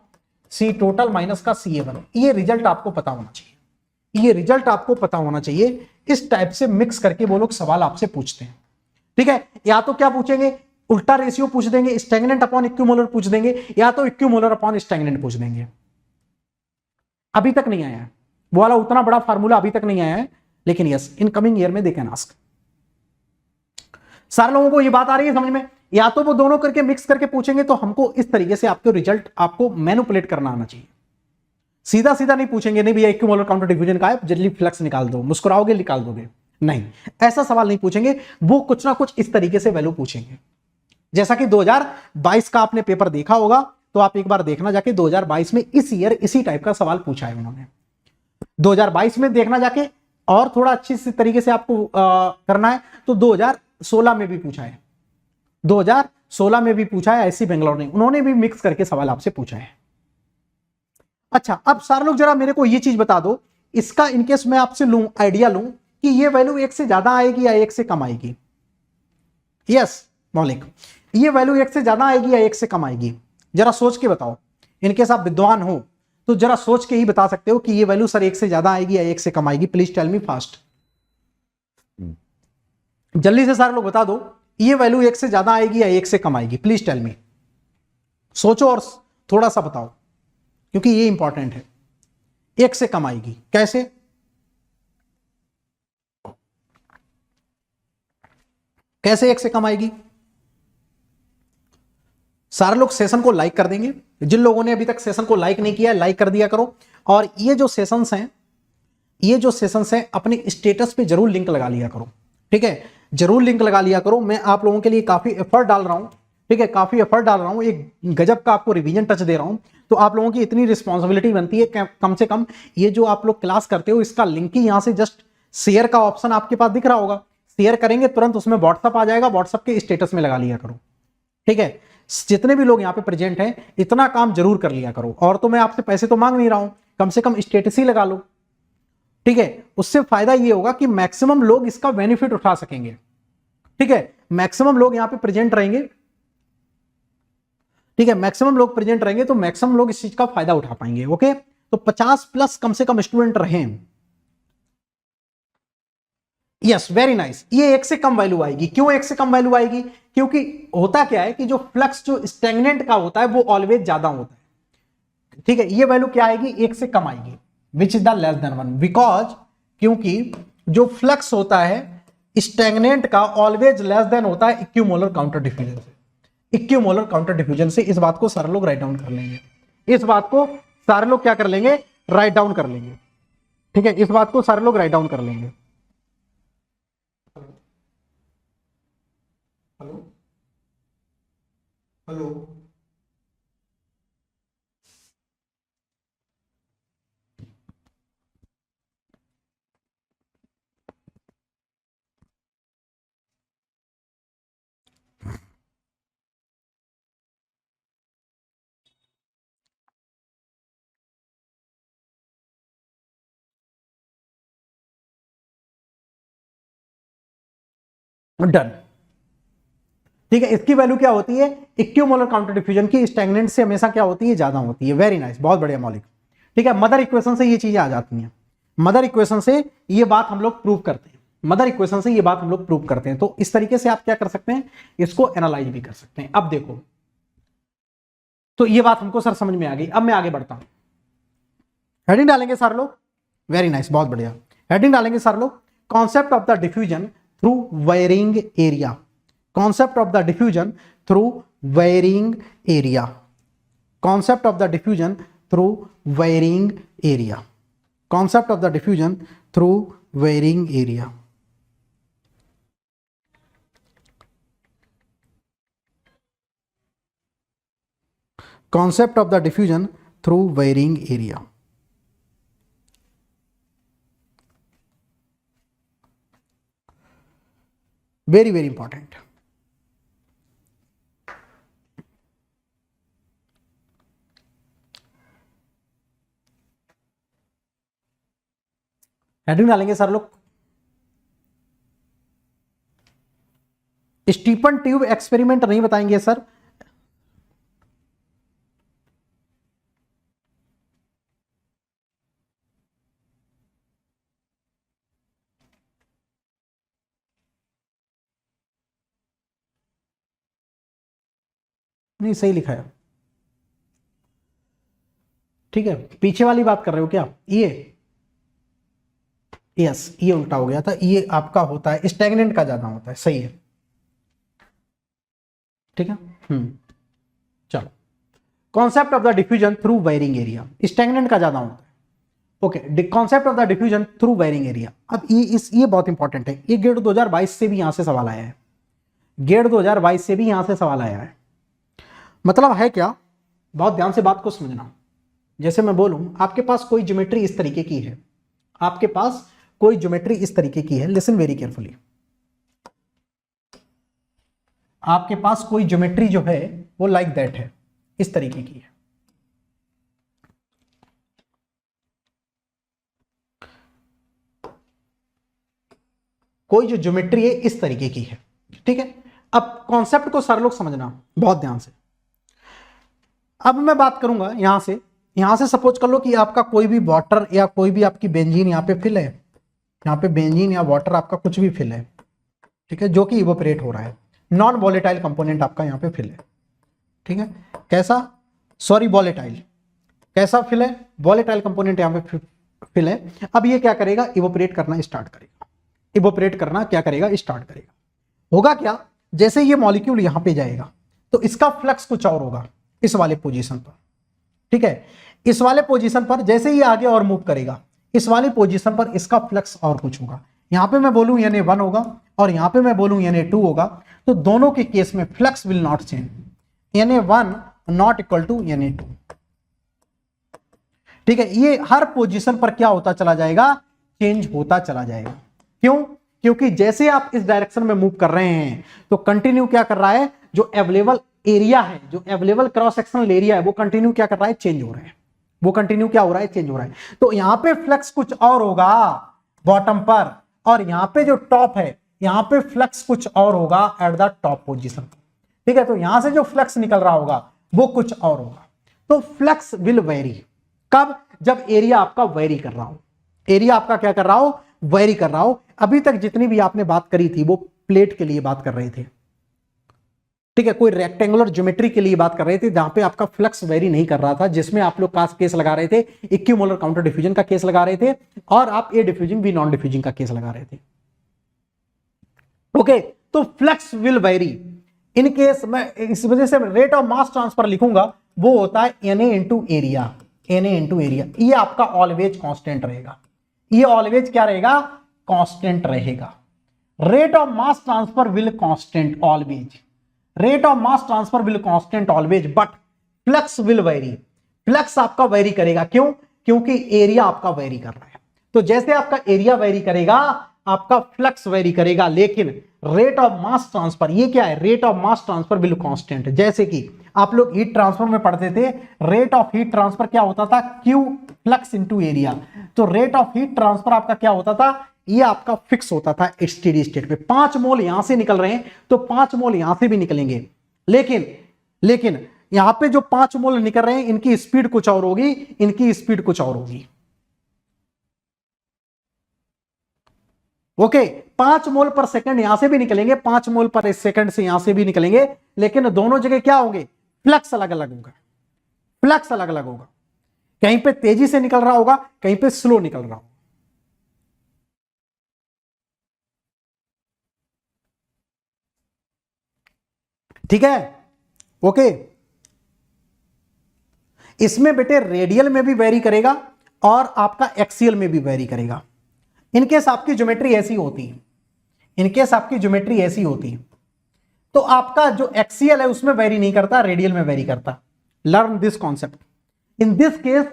C total minus का CA1। ये रिजल्ट आपको पता होना चाहिए, ये रिजल्ट आपको पता होना चाहिए। इस टाइप से मिक्स करके वो लोग सवाल आपसे पूछते हैं, ठीक है। या तो क्या पूछेंगे? उल्टा रेशियो पूछ देंगे, स्टैग्नेंट अपॉन इक्विमोलर पूछ देंगे, या तो इक्विमोलर अपॉन स्टैग्नेंट पूछ देंगे। अभी तक नहीं आया है, वो वाला उतना बड़ा फार्मूला अभी तक नहीं आया है, लेकिन यस इन कमिंग ईयर में दे कैन आस्क। सारे लोगों को ये बात आ रही है समझ में? या तो वो दोनों करके मिक्स करके पूछेंगे तो हमको इस तरीके से आपको रिजल्ट आपको मैनिपुलेट करना आना चाहिए। सीधा सीधा नहीं पूछेंगे नहीं भैया इक्विमोलर काउंटर डिफ्यूजन का है, जल्दी फ्लक्स निकाल दो, मुस्कुराओगे निकाल दोगे, नहीं ऐसा सवाल नहीं पूछेंगे। वो कुछ ना कुछ इस तरीके से वैल्यू पूछेंगे। जैसा कि 2022 का आपने पेपर देखा होगा, तो आप एक बार देखना जाके 2022 में इस ईयर इसी टाइप का सवाल पूछा है उन्होंने। 2022 में देखना जाके और थोड़ा अच्छी तरीके से आपको करना है तो 2016 में भी पूछा है, 2016 में भी पूछा है ऐसी बेंगलोर ने, उन्होंने भी मिक्स करके सवाल आपसे पूछा है। अच्छा अब सारे लोग जरा मेरे को ये चीज बता दो, इसका इनकेस मैं आपसे लूं आइडिया लूं कि ये वैल्यू 1 से ज्यादा आएगी या 1 से कम आएगी। यस मौलिक, ये वैल्यू 1 से ज्यादा आएगी या 1 से कम आएगी, जरा सोच के बताओ। इनकेस आप विद्वान हो तो जरा सोच के ही बता सकते हो कि ये वैल्यू सर 1 से ज्यादा आएगी या 1 से कम आएगी। प्लीज टेल मी फास्ट, जल्दी से सारे लोग बता दो, ये वैल्यू 1 से ज्यादा आएगी या 1 से कम आएगी। प्लीज टेल मी, सोचो और थोड़ा सा बताओ क्योंकि ये इंपॉर्टेंट है। 1 से कम आएगी कैसे? कैसे 1 से कम आएगी? सारे लोग सेशन को लाइक कर देंगे, जिन लोगों ने अभी तक सेशन को लाइक नहीं किया लाइक कर दिया करो। और ये जो सेशंस हैं, ये जो सेशंस हैं अपने स्टेटस पे जरूर लिंक लगा लिया करो, ठीक है? जरूर लिंक लगा लिया करो। मैं आप लोगों के लिए काफी एफर्ट डाल रहा हूं, ठीक है? काफी एफर्ट डाल रहा हूं, एक गजब का आपको रिवीजन टच दे रहा हूं, तो आप लोगों की इतनी रिस्पॉन्सिबिलिटी बनती है कम से कम ये जो आप लोग क्लास करते हो इसका लिंक ही यहां से जस्ट शेयर का ऑप्शन आपके पास दिख रहा होगा, शेयर करेंगे तुरंत उसमें व्हाट्सअप आ जाएगा, व्हाट्सअप के स्टेटस में लगा लिया करो, ठीक है? जितने भी लोग यहाँ पे प्रेजेंट हैं इतना काम जरूर कर लिया करो। और तो मैं आपसे पैसे तो मांग नहीं रहा हूं, कम से कम स्टेटस ही लगा लो, ठीक है? उससे फायदा ये होगा कि मैक्सिमम लोग इसका बेनिफिट उठा सकेंगे, ठीक है? मैक्सिमम लोग यहाँ पे प्रेजेंट रहेंगे, ठीक है? मैक्सिमम लोग प्रेजेंट रहेंगे तो मैक्सिमम लोग इस चीज का फायदा उठा पाएंगे। ओके, तो 50 प्लस कम से कम स्टूडेंट रहे। Yes very nice. ये 1 से कम वैल्यू आएगी। क्यों 1 से कम वैल्यू आएगी? क्योंकि होता क्या है कि जो फ्लक्स जो स्टेगनेंट का होता है वो ऑलवेज ज्यादा होता है, ठीक है? ये वैल्यू क्या आएगी? 1 से कम आएगी, which is the less than 1, because क्योंकि जो फ्लक्स होता है स्टेगनेंट का ऑलवेज लेस देन होता है इक्विमोलर काउंटर डिफ्यूजन से। इक्विमोलर काउंटर डिफ्यूजन से, इस बात को सारे लोग राइट डाउन कर लेंगे, इस बात को सारे लोग क्या कर लेंगे? राइट डाउन कर लेंगे, ठीक है? इस बात को सारे लोग राइट डाउन कर लेंगे। हेलो हेलो, डन, ठीक है? इसकी वैल्यू क्या होती है? इक्विमोलर काउंटर डिफ्यूजन की स्टैग्नेंट से हमेशा क्या होती है? ज्यादा होती है। वेरी नाइस, बहुत बढ़िया मौलिक, ठीक है? मदर इक्वेशन से ये चीजें आ जाती हैं, मदर इक्वेशन से ये बात हम लोग प्रूव करते हैं, मदर इक्वेशन से ये बात हम लोग प्रूव करते हैं। तो इस तरीके से आप क्या कर सकते हैं? इसको एनालाइज भी कर सकते हैं। अब देखो, तो ये बात हमको सर समझ में आ गई। अब मैं आगे बढ़ता हूं, हेडिंग डालेंगे सारे लोग। वेरी नाइस, बहुत बढ़िया, हेडिंग डालेंगे सारे लोग। Concept of the diffusion through varying area, concept of the diffusion through varying area, concept of the diffusion through varying area, concept of the diffusion through varying area, concept of the diffusion through varying area। very very important। Heading डालेंगे sir लोग। Stephen tube experiment नहीं बताएंगे sir, नहीं सही लिखा है। ठीक है, पीछे वाली बात कर रहे हो क्या? ये यस, ये उल्टा हो गया था, ये आपका होता है स्टैग्नेंट का ज्यादा होता है, सही है, ठीक है। चलो, concept of the diffusion through varying area, stagnant का ज्यादा होता है। Okay, concept of the diffusion through varying area. अब ये बहुत इंपॉर्टेंट है, ये गेट 2022 से भी यहां से सवाल आया है, गेट 2022 से भी यहां से सवाल आया है। मतलब है क्या, बहुत ध्यान से बात को समझना। जैसे मैं बोलूं, आपके पास कोई ज्योमेट्री इस तरीके की है, आपके पास कोई ज्योमेट्री इस तरीके की है, लिसन वेरी केयरफुली। आपके पास कोई ज्योमेट्री जो है वो लाइक दैट है, इस तरीके की है। कोई जो ज्योमेट्री है इस तरीके की है, ठीक है। अब कॉन्सेप्ट को सर लोग समझना बहुत ध्यान से। अब मैं बात करूंगा यहां से सपोज कर लो कि आपका कोई भी वाटर या कोई भी आपकी बेंजीन यहां पे फिल है, यहां पे बेंजीन या वाटर आपका कुछ भी फिल है, ठीक है, जो कि इवोपरेट हो रहा है, नॉन वॉलेटाइल कंपोनेंट आपका यहां पे फिल है, ठीक है। कैसा, सॉरी वॉलेटाइल, कैसा फिल है, वॉलेटाइल कंपोनेंट यहां पे फिल है। अब ये क्या करेगा, इवोपरेट करना स्टार्ट करेगा, इवोपरेट करना क्या करेगा, स्टार्ट करेगा। होगा क्या, जैसे ये मॉलिक्यूल यहां पे जाएगा तो इसका फ्लक्स कुछ और होगा इस वाले पोजीशन पर, ठीक है। इस वाले पोजीशन पर जैसे ही आगे और मूव करेगा, इस वाले पोजीशन पर इसका फ्लक्स और कुछ होगा। यहां पे मैं बोलूं Na1 होगा और यहां पे मैं बोलूं Na2 होगा, तो दोनों के केस में flux will not change, Na1 not equal to Na2, ठीक है। ये हर पोजीशन पर क्या होता चला जाएगा, चेंज होता चला जाएगा। क्यों, क्योंकि जैसे आप इस डायरेक्शन में मूव कर रहे हैं तो कंटिन्यू क्या कर रहा है, जो अवेलेबल एरिया है, जो अवेलेबल क्रॉस सेक्शनल एरिया है वो कंटिन्यू क्या कर रहा है, चेंज हो रहा है, वो कंटिन्यू क्या हो रहा है, चेंज हो रहा है। तो यहां पे फ्लक्स कुछ और होगा बॉटम पर, और यहां पे जो टॉप है यहां पे फ्लक्स कुछ और होगा एट द टॉप पोजीशन, ठीक है। तो यहां से जो फ्लक्स निकल रहा होगा वो कुछ और होगा। तो फ्लक्स विल वेरी, कब, जब एरिया आपका वेरी कर रहा हो, एरिया आपका क्या कर रहा हो, वेरी कर रहा हो। अभी तक जितनी भी आपने बात करी थी वो प्लेट के लिए बात कर रहे थे, ठीक है, कोई रेक्टेंगुलर ज्योमेट्री के लिए बात कर रहे थे जहां पे आपका फ्लक्स वेरी नहीं कर रहा था, जिसमें आप लोग का केस लगा रहे थे इक्विमोलर काउंटर डिफ्यूजन का केस लगा रहे थे, और आप ए डिफ्यूजिंग बी नॉन डिफ्यूजिंग का केस लगा रहे थे। ओके, तो flux will very in case, मैं इस वजह से रेट ऑफ मास ट्रांसफर लिखूंगा, वो होता है Na into area, Na into area. ये आपका ऑलवेज कांस्टेंट रहेगा, ये ऑलवेज क्या रहेगा, कांस्टेंट रहेगा। Rate of mass transfer will constant always, rate of mass transfer will constant always, but flux will very, flux आपका वेरी करेगा। क्यों, क्योंकि एरिया आपका वेरी कर रहा है। तो जैसे आपका एरिया वेरी करेगा आपका फ्लक्स वेरी करेगा, लेकिन रेट ऑफ मास ट्रांसफर, ये क्या है, rate of mass transfer will constant. जैसे कि आप लोग हीट ट्रांसफर में पढ़ते थे, रेट ऑफ हीट ट्रांसफर क्या होता था, Q फ्लक्स इंटू एरिया। तो रेट ऑफ हीट ट्रांसफर आपका क्या होता था, ये आपका फिक्स होता था स्टेडी स्टेट पे। 5 मोल यहां से निकल रहे हैं तो 5 मोल यहां से भी निकलेंगे, लेकिन यहां पे जो 5 मोल निकल रहे हैं इनकी स्पीड कुछ और होगी, इनकी स्पीड कुछ और होगी। ओके, 5 मोल पर सेकंड यहां से भी निकलेंगे, 5 मोल पर सेकंड से यहां से भी निकलेंगे, लेकिन दोनों जगह क्या होंगे, फ्लक्स अलग अलग होगा, फ्लक्स अलग अलग होगा। कहीं पे तेजी से निकल रहा होगा, कहीं पे स्लो निकल रहा होगा। ठीक है, ओके। इसमें बेटे रेडियल में भी वेरी करेगा और आपका एक्सियल में भी वेरी करेगा। इनकेस आपकी ज्योमेट्री ऐसी होती है, इनकेस आपकी ज्योमेट्री ऐसी होती है तो आपका जो एक्सियल है उसमें वेरी नहीं करता, रेडियल में वेरी करता। Learn this concept. In this case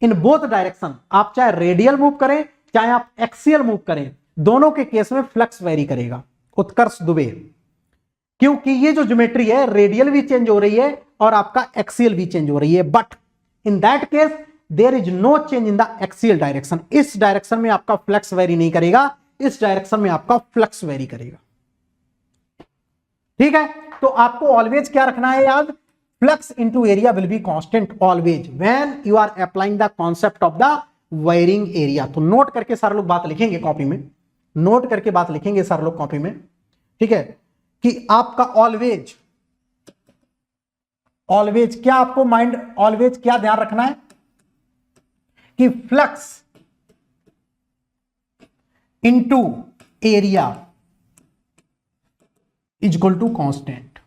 in both direction, आप चाहे रेडियल मूव करें चाहे आप एक्सियल मूव करें, दोनों के केस में फ्लक्स वेरी करेगा। उत्कर्ष दुबे, क्योंकि ये जो ज्योमेट्री है रेडियल भी चेंज हो रही है और आपका एक्सियल भी चेंज हो रही है, but in that case there is no change in the axial direction. इस डायरेक्शन में आपका फ्लक्स वेरी नहीं करेगा, इस डायरेक्शन में आपका फ्लक्स वेरी करेगा। ठीक है, तो आपको ऑलवेज क्या रखना है याद, flux into area will be constant always when you are applying the concept of the varying area. तो नोट करके सारे लोग बात लिखेंगे कॉपी में, नोट करके बात लिखेंगे सारे लोग कॉपी में। ठीक है, कि आपका ऑलवेज, ऑलवेज क्या आपको माइंड, ऑलवेज क्या ध्यान रखना है, कि flux into area equal to constant,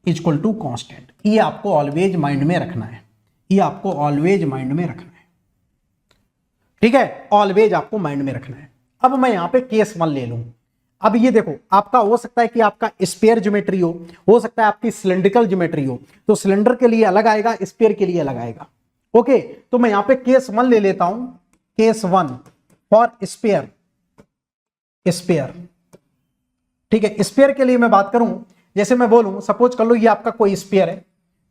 equal to constant. ये आपको ऑलवेज माइंड में रखना है, ये आपको ऑलवेज माइंड में रखना है, ठीक है, ऑलवेज आपको माइंड में रखना है। अब मैं यहां पे केस 1 ले लूं। अब ये देखो, आपका हो सकता है कि आपका स्फीयर ज्योमेट्री हो सकता है आपकी सिलेंड्रिकल ज्योमेट्री हो, तो सिलेंडर के लिए अलग आएगा, स्फीयर के लिए अलग आएगा। ओके, तो मैं यहां पे केस 1 ले लेता हूं, केस 1 फॉर स्फीयर, स्फीयर, ठीक है। स्फीयर के लिए मैं बात करूं, जैसे मैं बोलूं, सपोज कर लो ये आपका कोई स्फीयर है,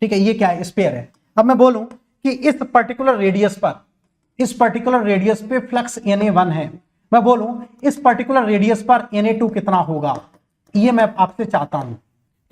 ठीक है, ये क्या है, स्फीयर है। अब मैं बोलूं कि इस पर्टिकुलर रेडियस पर, इस पर्टिकुलर रेडियस पे फ्लक्स Na1 है, मैं बोलूं इस पर्टिकुलर रेडियस पर Na2 कितना होगा, ये मैं आपसे चाहता हूं,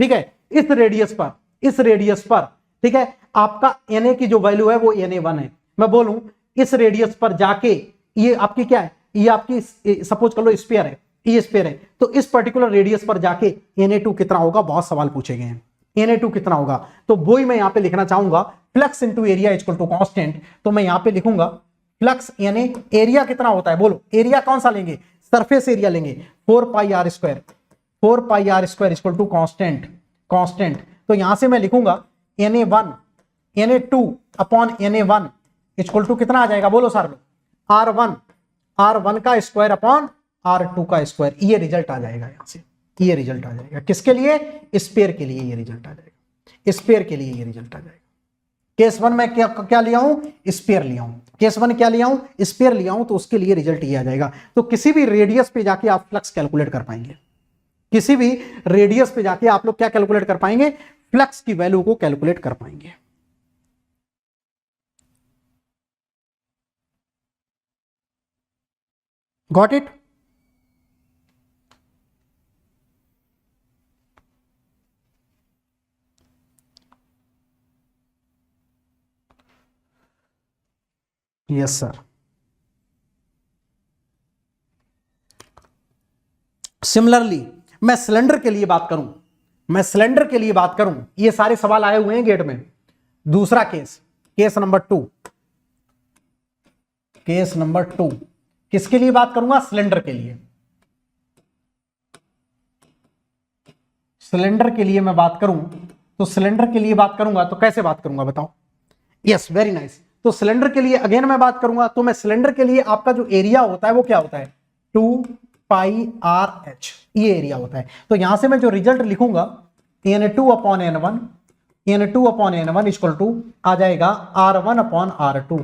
ठीक है। इस रेडियस पर, इस रेडियस पर, ठीक है, आपका Na की जो वैल्यू है वो Na1 है। मैं बोलूं इस रेडियस पर जाके, ये आपकी क्या है, ये आपकी सपोज कर लो स्फीयर है, ये स्फीयर है, तो इस पर्टिकुलर रेडियस पर जाके Na2 कितना होगा, बहुत सवाल पूछे गए हैं, Na2 कितना होगा, तो वो ही मैं यहां पे लिखना चाहूंगा, flux into area equal to constant. तो मैं यहां पे लिखूंगा फ्लक्स यानी एरिया कितना होता है, बोलो एरिया कौन सा लेंगे, सरफेस एरिया लेंगे, 4 pi r square, 4 pi r square equal to constant, constant. तो यहां से मैं लिखूंगा Na1 Na2 upon Na1 equal to कितना आ जाएगा, बोलो सर, R1 का स्क्वायर अपॉन R2 का स्क्वायर। ये रिजल्ट आ जाएगा यहां से, ये रिजल्ट आ जाएगा किसके लिए, स्फीयर के लिए ये रिजल्ट आ जाएगा, स्फीयर के लिए ये रिजल्ट आ जाएगा। केस 1 में क्या लिया हूं, स्फीयर लिया हूं, केस 1 क्या लिया हूं, स्फीयर लिया हूं, तो उसके लिए रिजल्ट ये आ जाएगा। तो किसी भी रेडियस पे जाके आप फ्लक्स कैलकुलेट कर पाएंगे, किसी भी रेडियस पे जाके आप लोग क्या कैलकुलेट कर पाएंगे, फ्लक्स की वैल्यू को कैलकुलेट कर पाएंगे। Got it? Yes sir. Similarly मैं सिलेंडर के लिए बात करूं, मैं सिलेंडर के लिए बात करूं, ये सारे सवाल आए हुए हैं गेट में। दूसरा case, case number 2, case number 2 किसके लिए बात करूंगा, सिलेंडर के लिए। सिलेंडर के लिए मैं बात करूं, तो सिलेंडर के लिए बात करूंगा तो कैसे बात करूंगा बताओ। Yes, very nice. तो सिलेंडर के लिए अगेन मैं बात करूंगा, तो मैं सिलेंडर के लिए आपका जो एरिया होता है वो क्या होता है, 2 पाई आर एच, ये एरिया होता है। तो यहां से मैं जो रिजल्ट लिखूंगा Na2 upon N1, Na2 upon N1 equal to आ जाएगा R1 upon R2,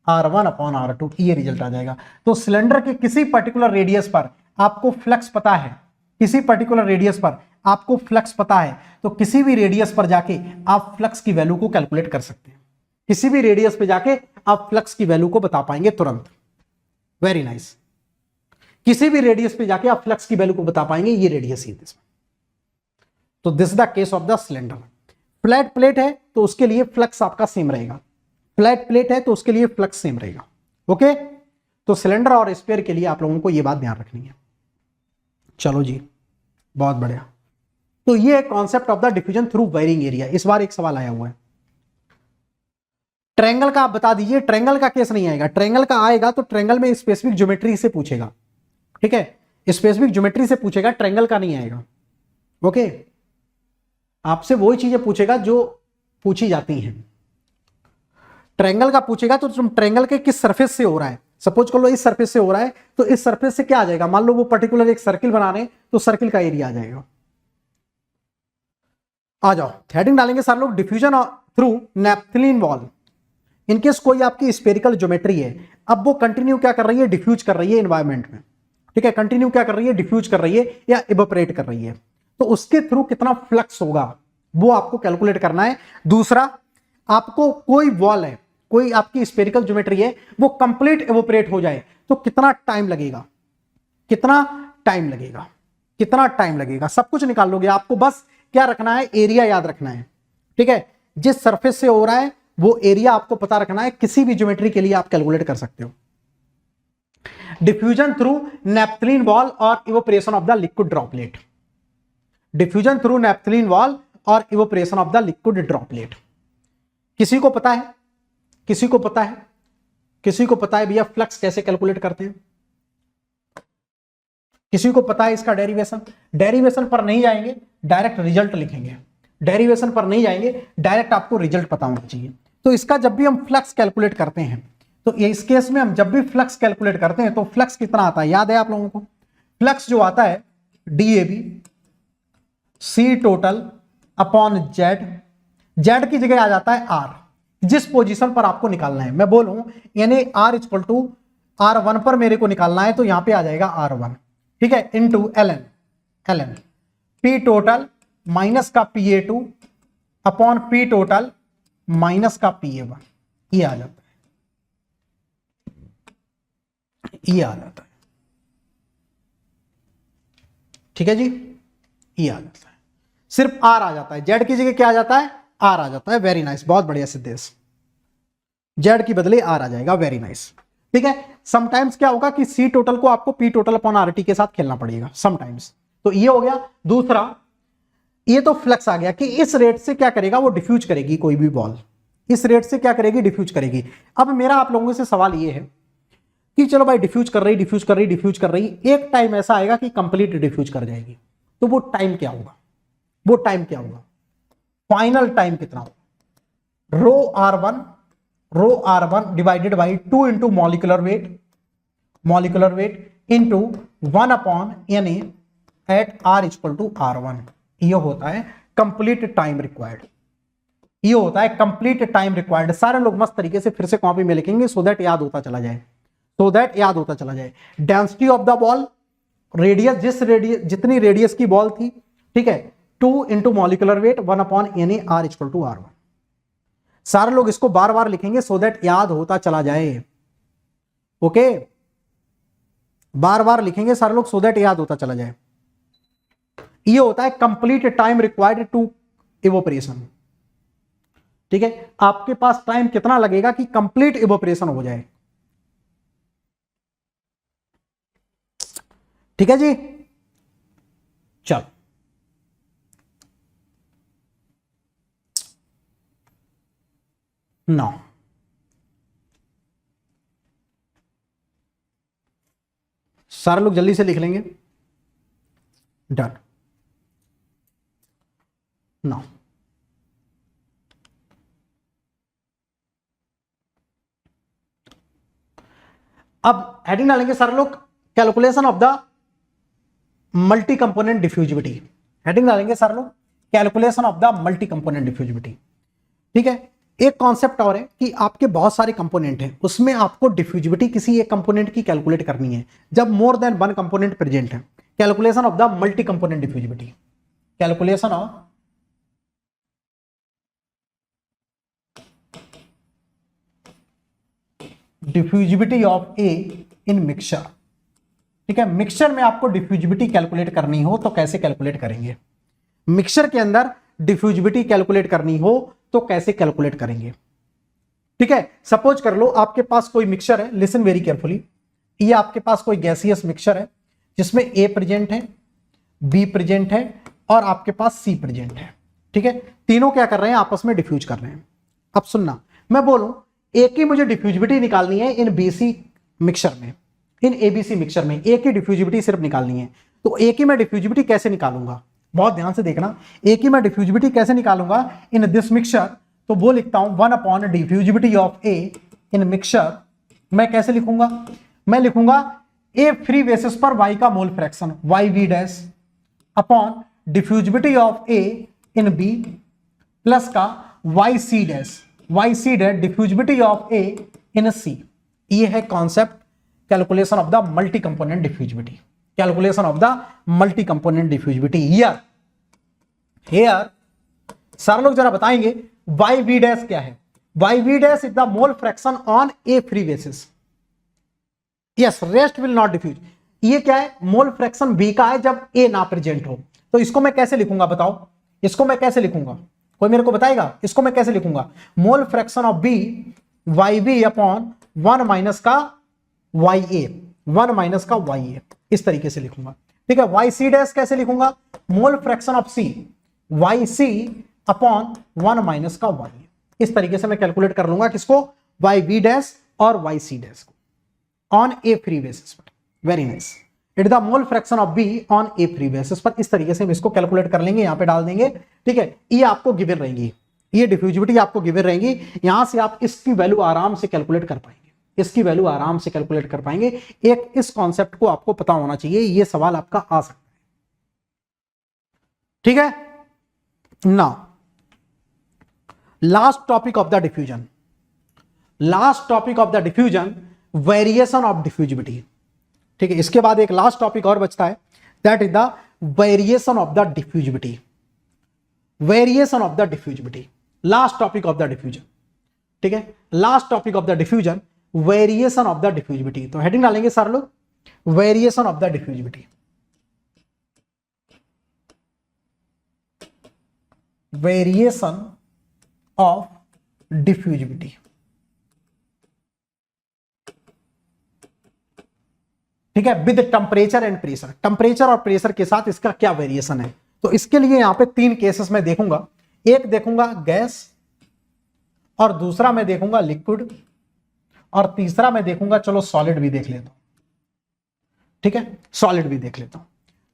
R1 upon R2, ये रिजल्ट आ जाएगा। तो सिलेंडर के किसी पर्टिकुलर रेडियस पर आपको फ्लक्स पता है, किसी पर्टिकुलर रेडियस पर आपको फ्लक्स पता है, तो किसी भी रेडियस पर जाके आप फ्लक्स की वैल्यू को कैलकुलेट कर सकते हैं, किसी भी रेडियस पे जाके आप फ्लक्स की वैल्यू को बता पाएंगे तुरंत। वेरी नाइस, किसी भी रेडियस पे जाके आप फ्लक्स की वैल्यू को बता पाएंगे, ये रेडियस ही है। तो this the case of the cylinder. Flat plate है तो उसके लिए फ्लक्स आपका सेम रहेगा, फ्लैट प्लेट है तो उसके लिए फ्लक्स सेम रहेगा। ओके, तो सिलेंडर और स्फीयर के लिए आप लोगों को यह बात ध्यान रखनी है। चलो जी, बहुत बढ़िया। तो ये है concept of the diffusion through varying area. इस बार एक सवाल आया हुआ है, ट्रायंगल का आप बता दीजिए। ट्रायंगल का केस नहीं आएगा, ट्रायंगल का आएगा तो ट्रायंगल में स्पेसिफिक ज्योमेट्री से पूछेगा, ठीक है, स्पेसिफिक ज्योमेट्री से पूछेगा, ट्रायंगल का नहीं आएगा। ओके, आपसे वही चीजें पूछेगा जो पूछी जाती हैं। ट्रायंगल का पूछेगा तो तुम ट्रायंगल के किस सरफेस से हो रहा है, सपोज कर लो इस सरफेस से हो रहा है, तो इस सरफेस से क्या आ जाएगा, मान लो वो पर्टिकुलर एक सर्किल बना रहे हैं तो सर्किल का एरिया आ जाएगा। आ जाओ, हेडिंग डालेंगे सर लोग, diffusion through naphthalene wall. In case कोई आपकी स्फेरिकल ज्योमेट्री है, अब वो कंटिन्यू क्या कर रही है, डिफ्यूज कर रही है एनवायरमेंट में, ठीक है, कंटिन्यू क्या कर रही है, डिफ्यूज कर रही है या इवेपोरेट कर रही है, तो उसके थ्रू कितना फ्लक्स होगा वो आपको कैलकुलेट करना है। दूसरा, आपको कोई वॉल है, कोई आपकी स्फेरिकल ज्योमेट्री है, वो कंप्लीट इवेपोरेट हो जाए तो कितना टाइम लगेगा, कितना टाइम लगेगा, कितना टाइम लगेगा, सब कुछ निकाल लोगे। आपको बस क्या रखना है, एरिया याद रखना है, ठीक है, जिस सरफेस से हो रहा है वो एरिया आपको पता रखना है, किसी भी ज्योमेट्री के लिए आप कैलकुलेट कर सकते हो। डिफ्यूजन थ्रू नेपथलीन वॉल और evaporation of the liquid droplet, diffusion through naphthalene wall और evaporation of the liquid droplet. किसी को पता है, किसी को पता है, किसी को पता है भैया फ्लक्स कैसे कैलकुलेट करते हैं? किसी को पता है इसका डेरिवेशन? डेरिवेशन पर नहीं जाएंगे, डायरेक्ट रिजल्ट लिखेंगे। डेरिवेशन पर नहीं जाएंगे, डायरेक्ट आपको रिजल्ट पता होना चाहिए। तो इसका जब भी हम फ्लक्स कैलकुलेट करते हैं, तो इस केस में हम जब भी फ्लक्स कैलकुलेट करते हैं तो फ्लक्स कितना आता है याद है आप लोगों को? फ्लक्स जो आता है DAB C total upon Z, Z की जगह आ जाता है R, जिस पोजीशन पर आपको निकालना है। मैं बोलूं यानी R इक्वल टू R1 पर मेरे को निकालना है, तो यहां पे आ जाएगा R1, ठीक है, into ln P total minus का PA2 upon P total minus का PA1, ये आ जाता है, ये आ जाता है, ठीक है जी, ये आ जाता है। सिर्फ R आ जाता है, जेड की जगह क्या आ जाता है? R आ जाता है। वेरी नाइस, बहुत बढ़िया सिद्धेश, जेड की बदले R आ जाएगा। वेरी नाइस, ठीक है। समटाइम्स क्या होगा कि C टोटल को आपको P टोटल अपॉन RT के साथ खेलना पड़ेगा समटाइम्स। तो ये हो गया। दूसरा, ये तो फ्लक्स आ गया कि इस रेट से क्या करेगा, वो डिफ्यूज करेगी कोई भी बॉल, इस रेट से क्या करेगी, डिफ्यूज करेगी। अब मेरा आप लोगों से सवाल ये है कि चलो भाई डिफ्यूज कर रही, डिफ्यूज कर रही, डिफ्यूज कर रही, एक टाइम ऐसा आएगा कि कंप्लीट डिफ्यूज कर जाएगी, तो वो टाइम क्या होगा? वो टाइम क्या होगा? फाइनल टाइम कितना होगा? Rho R1 divided by 2 into molecular weight into 1 upon Na at R equal to R1। ये होता है कंप्लीट टाइम रिक्वायर्ड, ये होता है कंप्लीट टाइम रिक्वायर्ड। सारे लोग मस्त तरीके से फिर से कॉपी में लिखेंगे सो दैट याद होता चला जाए, सो दैट याद होता चला जाए। Density of the ball, radius, जितनी रेडियस की बॉल थी, ठीक है, 2 into molecular weight 1 upon Na R equal to R1। सारे लोग इसको बार बार लिखेंगे सो दैट याद होता चला जाए। ओके, बार बार लिखेंगे सारे लोग सो दैट याद होता चला जाए। ये होता है complete time required to evaporation, ठीक है। आपके पास टाइम कितना लगेगा कि कंप्लीट इवोपरेशन हो जाए, ठीक है जी। चलो नौ, सारे लोग जल्दी से लिख लेंगे। डन। 9, अब हेडिंग डालेंगे सारे लोग, calculation of the multi component diffusivity. Heading डालेंगे सारे लोग, calculation of the multi component diffusivity, ठीक है। एक कॉन्सेप्ट और है कि आपके बहुत सारे कंपोनेंट हैं, उसमें आपको डिफ्यूजिविटी किसी एक कंपोनेंट की कैलकुलेट करनी है जब more than one component present है। Calculation of the multi component diffusivity, calculation of diffusivity of A in mixture, ठीक है। मिक्सचर में आपको डिफ्यूजिविटी कैलकुलेट करनी हो तो कैसे कैलकुलेट करेंगे? मिक्सचर के अंदर डिफ्यूजिविटी कैलकुलेट करनी हो तो कैसे कैलकुलेट करेंगे, ठीक है। सपोज कर लो आपके पास कोई मिक्सचर है, लिसन वेरी केयरफुली, ये आपके पास कोई गैसियस मिक्सचर है जिसमें ए प्रेजेंट है, बी प्रेजेंट है और आपके पास सी प्रेजेंट है, ठीक है। तीनों क्या कर रहे हैं, आपस में डिफ्यूज कर रहे हैं। अब सुनना, मैं बोलूं एक ही मुझे डिफ्यूजिविटी निकालनी है इन बीसी मिक्सचर में, इन एबीसी मिक्सचर में एक ही डिफ्यूजिविटी सिर्फ निकालनी है, तो एक ही मैं डिफ्यूजिविटी कैसे निकालूंगा? बहुत ध्यान से देखना, एक ही मैं डिफ्यूजिविटी कैसे निकालूंगा इन दिस मिक्सचर? तो वो लिखता हूं 1 upon diffusivity of A in mixture. मैं कैसे लिखूंगा? मैं लिखूंगा ए फ्री बेसिस पर y का mole fraction YV dash upon diffusivity of A in B plus का YC dash diffusivity of A in C. ये है concept calculation of the multi component diffusivity, calculation of the multi component diffusivity. Here सारे लोग जरा बताएंगे YV dash क्या है? YV dash is the mole fraction on A free basis. Yes, rest will not diffuse. ये क्या है? Mole fraction B का है जब ए ना प्रेजेंट हो। तो इसको मैं कैसे लिखूंगा बताओ? इसको मैं कैसे लिखूंगा? कोई मेरे को बताएगा इसको मैं कैसे लिखूंगा? Mole fraction of B YB upon 1 minus का YA, 1 माइनस का YA, इस तरीके से लिखूंगा, ठीक है। YC डैश कैसे लिखूंगा? Mole fraction of C YC upon 1 minus का YA, इस तरीके से मैं कैलकुलेट कर लूंगा किसको? YV डैश और वाई सी डैश को ऑन ए फ्री बेसिस पर। Very nice. It the mole fraction of be on A free basis पर। इस तरीके से हम इसको कैलकुलेट कर लेंगे, यहां पे डाल देंगे, ठीक है। ये आपको गिवन रहेंगी, ये डिफ्यूजिविटी आपको गिवन रहेंगी, यहां से आप इसकी वैल्यू आराम से कैलकुलेट कर पाएंगे, इसकी वैल्यू आराम से कैलकुलेट कर पाएंगे। एक इस कॉन्सेप्ट को आपको पता होना चाहिए, ये सवाल आपका आ सकता है, ठीक है। Now last topic of the diffusion, last topic of the diffusion, variation of diffusivity, ठीक है। इसके बाद एक लास्ट टॉपिक और बचता है, that is the variation of the diffusivity, variation of the diffusivity, last topic of the diffusion, ठीक है। Last topic of the diffusion, variation of the diffusivity. तो हेडिंग डालेंगे सर लोग, variation of the diffusivity, variation of diffusivity, ठीक है, with temperature and pressure. Temperature और pressure के साथ इसका क्या वेरिएशन है। तो इसके लिए यहां पे 3 केसेस में देखूंगा, एक देखूंगा गैस, और दूसरा मैं देखूंगा लिक्विड, और तीसरा मैं देखूंगा, चलो सॉलिड भी देख लेता हूं, ठीक है, सॉलिड भी देख लेता हूं।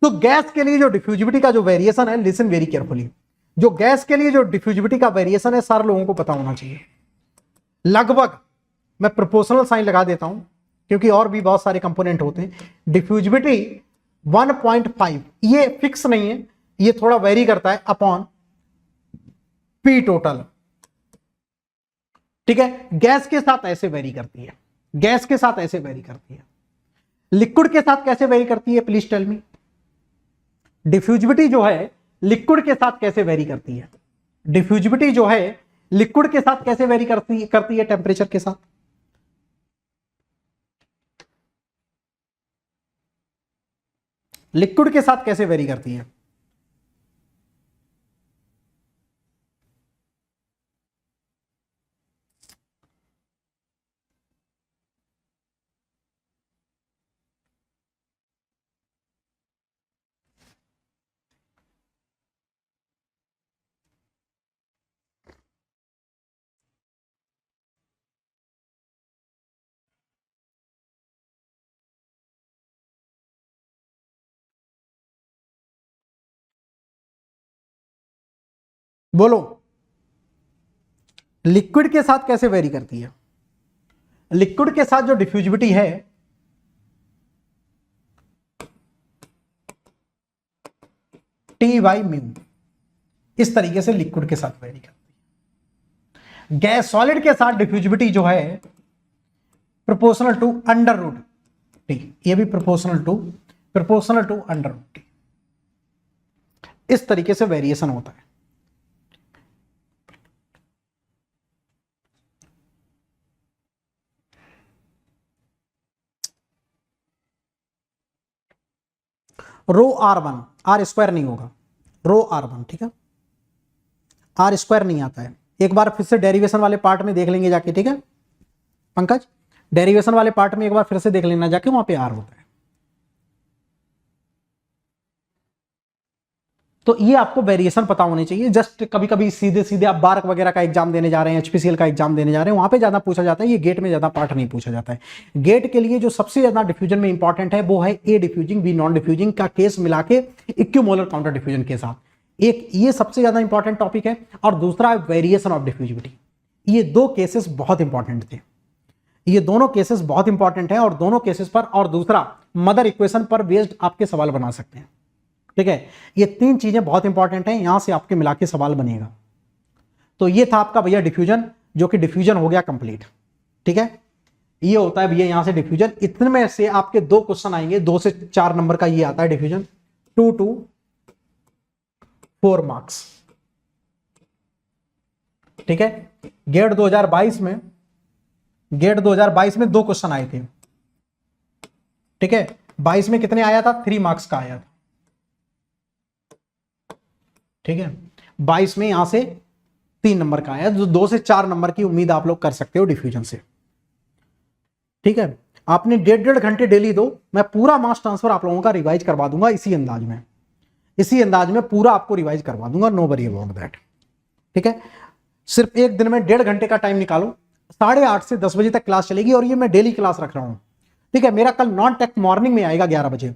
तो गैस के लिए जो डिफ्यूजिविटी का जो वेरिएशन है, लिसन वेरी केयरफुली, जो गैस के लिए जो डिफ्यूजिविटी का वेरिएशन है, सारे लोगों को पता होना चाहिए। लगभग मैं प्रोपोर्शनल साइन लगा देता हूं, क्योंकि और भी बहुत सारे कंपोनेंट होते हैं। डिफ्यूजिविटी 1.5, ये फिक्स नहीं है, ये थोड़ा वेरी करता है, अपॉन पी टोटल, ठीक है। गैस के साथ ऐसे वेरी करती है, गैस के साथ ऐसे वेरी करती है। लिक्विड के साथ कैसे वेरी करती है, प्लीज टेल मी। डिफ्यूजिविटी जो है लिक्विड के साथ कैसे वेरी करती है, डिफ्यूजिविटी जो है लिक्विड के साथ कैसे वेरी करती है टेम्परेचर के साथ। लिक्विड के साथ कैसे वेरी करती है, बोलो। लिक्विड के साथ कैसे वेरी करती है, लिक्विड के साथ जो डिफ्यूजिविटी है, टी बाई म्यू, इस तरीके से लिक्विड के साथ वेरी करती है। गैस सॉलिड के साथ डिफ्यूजिविटी जो है proportional to under root T, ये भी proportional to under root T, इस तरीके से वेरिएशन होता है। रो R1, आर स्क्वायर नहीं होगा, रो R1, ठीक है, आर स्क्वायर नहीं आता है। एक बार फिर से डेरिवेशन वाले पार्ट में देख लेंगे जाके, ठीक है पंकज, डेरिवेशन वाले पार्ट में एक बार फिर से देख लेना जाके, वहां पे आर होता है। तो ये आपको वेरिएशन पता होने चाहिए। जस्ट कभी कभी सीधे सीधे आप बार्क वगैरह का एग्जाम देने जा रहे हैं, एचपीसीएल का एग्जाम देने जा रहे हैं, वहां पे ज्यादा पूछा जाता है, ये गेट में ज्यादा पार्ट नहीं पूछा जाता है। गेट के लिए जो सबसे ज्यादा डिफ्यूजन में इंपॉर्टेंट है वो है ए डिफ्यूजिंग बी नॉन डिफ्यूजिंग का केस मिला के इक्विमोलर काउंटर डिफ्यूजन के साथ, एक ये सबसे ज्यादा इंपॉर्टेंट टॉपिक है। और दूसरा है वेरिएशन ऑफ डिफ्यूजिविटी। ये 2 केसेस बहुत इंपॉर्टेंट थे, ये दोनों केसेस बहुत इंपॉर्टेंट है, और दोनों केसेस पर, और दूसरा मदर इक्वेशन पर बेस्ड आपके सवाल बना सकते हैं, ठीक है। ये 3 चीजें बहुत इंपॉर्टेंट हैं, यहां से आपके मिला के सवाल बनेगा। तो ये था आपका भैया डिफ्यूजन, जो कि डिफ्यूजन हो गया कंप्लीट, ठीक है। ये होता है भैया यहां से डिफ्यूजन। इतने में से आपके 2 क्वेश्चन आएंगे, 2 से 4 नंबर का ये आता है डिफ्यूजन, 2 to 4 मार्क्स, ठीक है। गेट 2022 में, गेट 2022 में 2 क्वेश्चन आए थे, ठीक है। 22 में कितने आया था, 3 मार्क्स का आया था, ठीक है। 22 में यहां से 3 नंबर का आया, जो 2 से 4 नंबर की उम्मीद आप लोग कर सकते हो डिफ्यूजन से, ठीक है। आपने 1.5 घंटे डेली दो, मैं पूरा मास ट्रांसफर आप लोगों का रिवाइज करवा दूंगा इसी अंदाज में, इसी अंदाज में पूरा आपको रिवाइज करवा दूंगा, नो वरी अबाउट दैट, ठीक है। सिर्फ एक दिन में 1.5 घंटे का टाइम निकालो, 8:30 से 10 बजे तक क्लास चलेगी और ये मैं डेली क्लास रख रहा हूं, ठीक है। मेरा कल नॉन टेक मॉर्निंग में आएगा 11 बजे,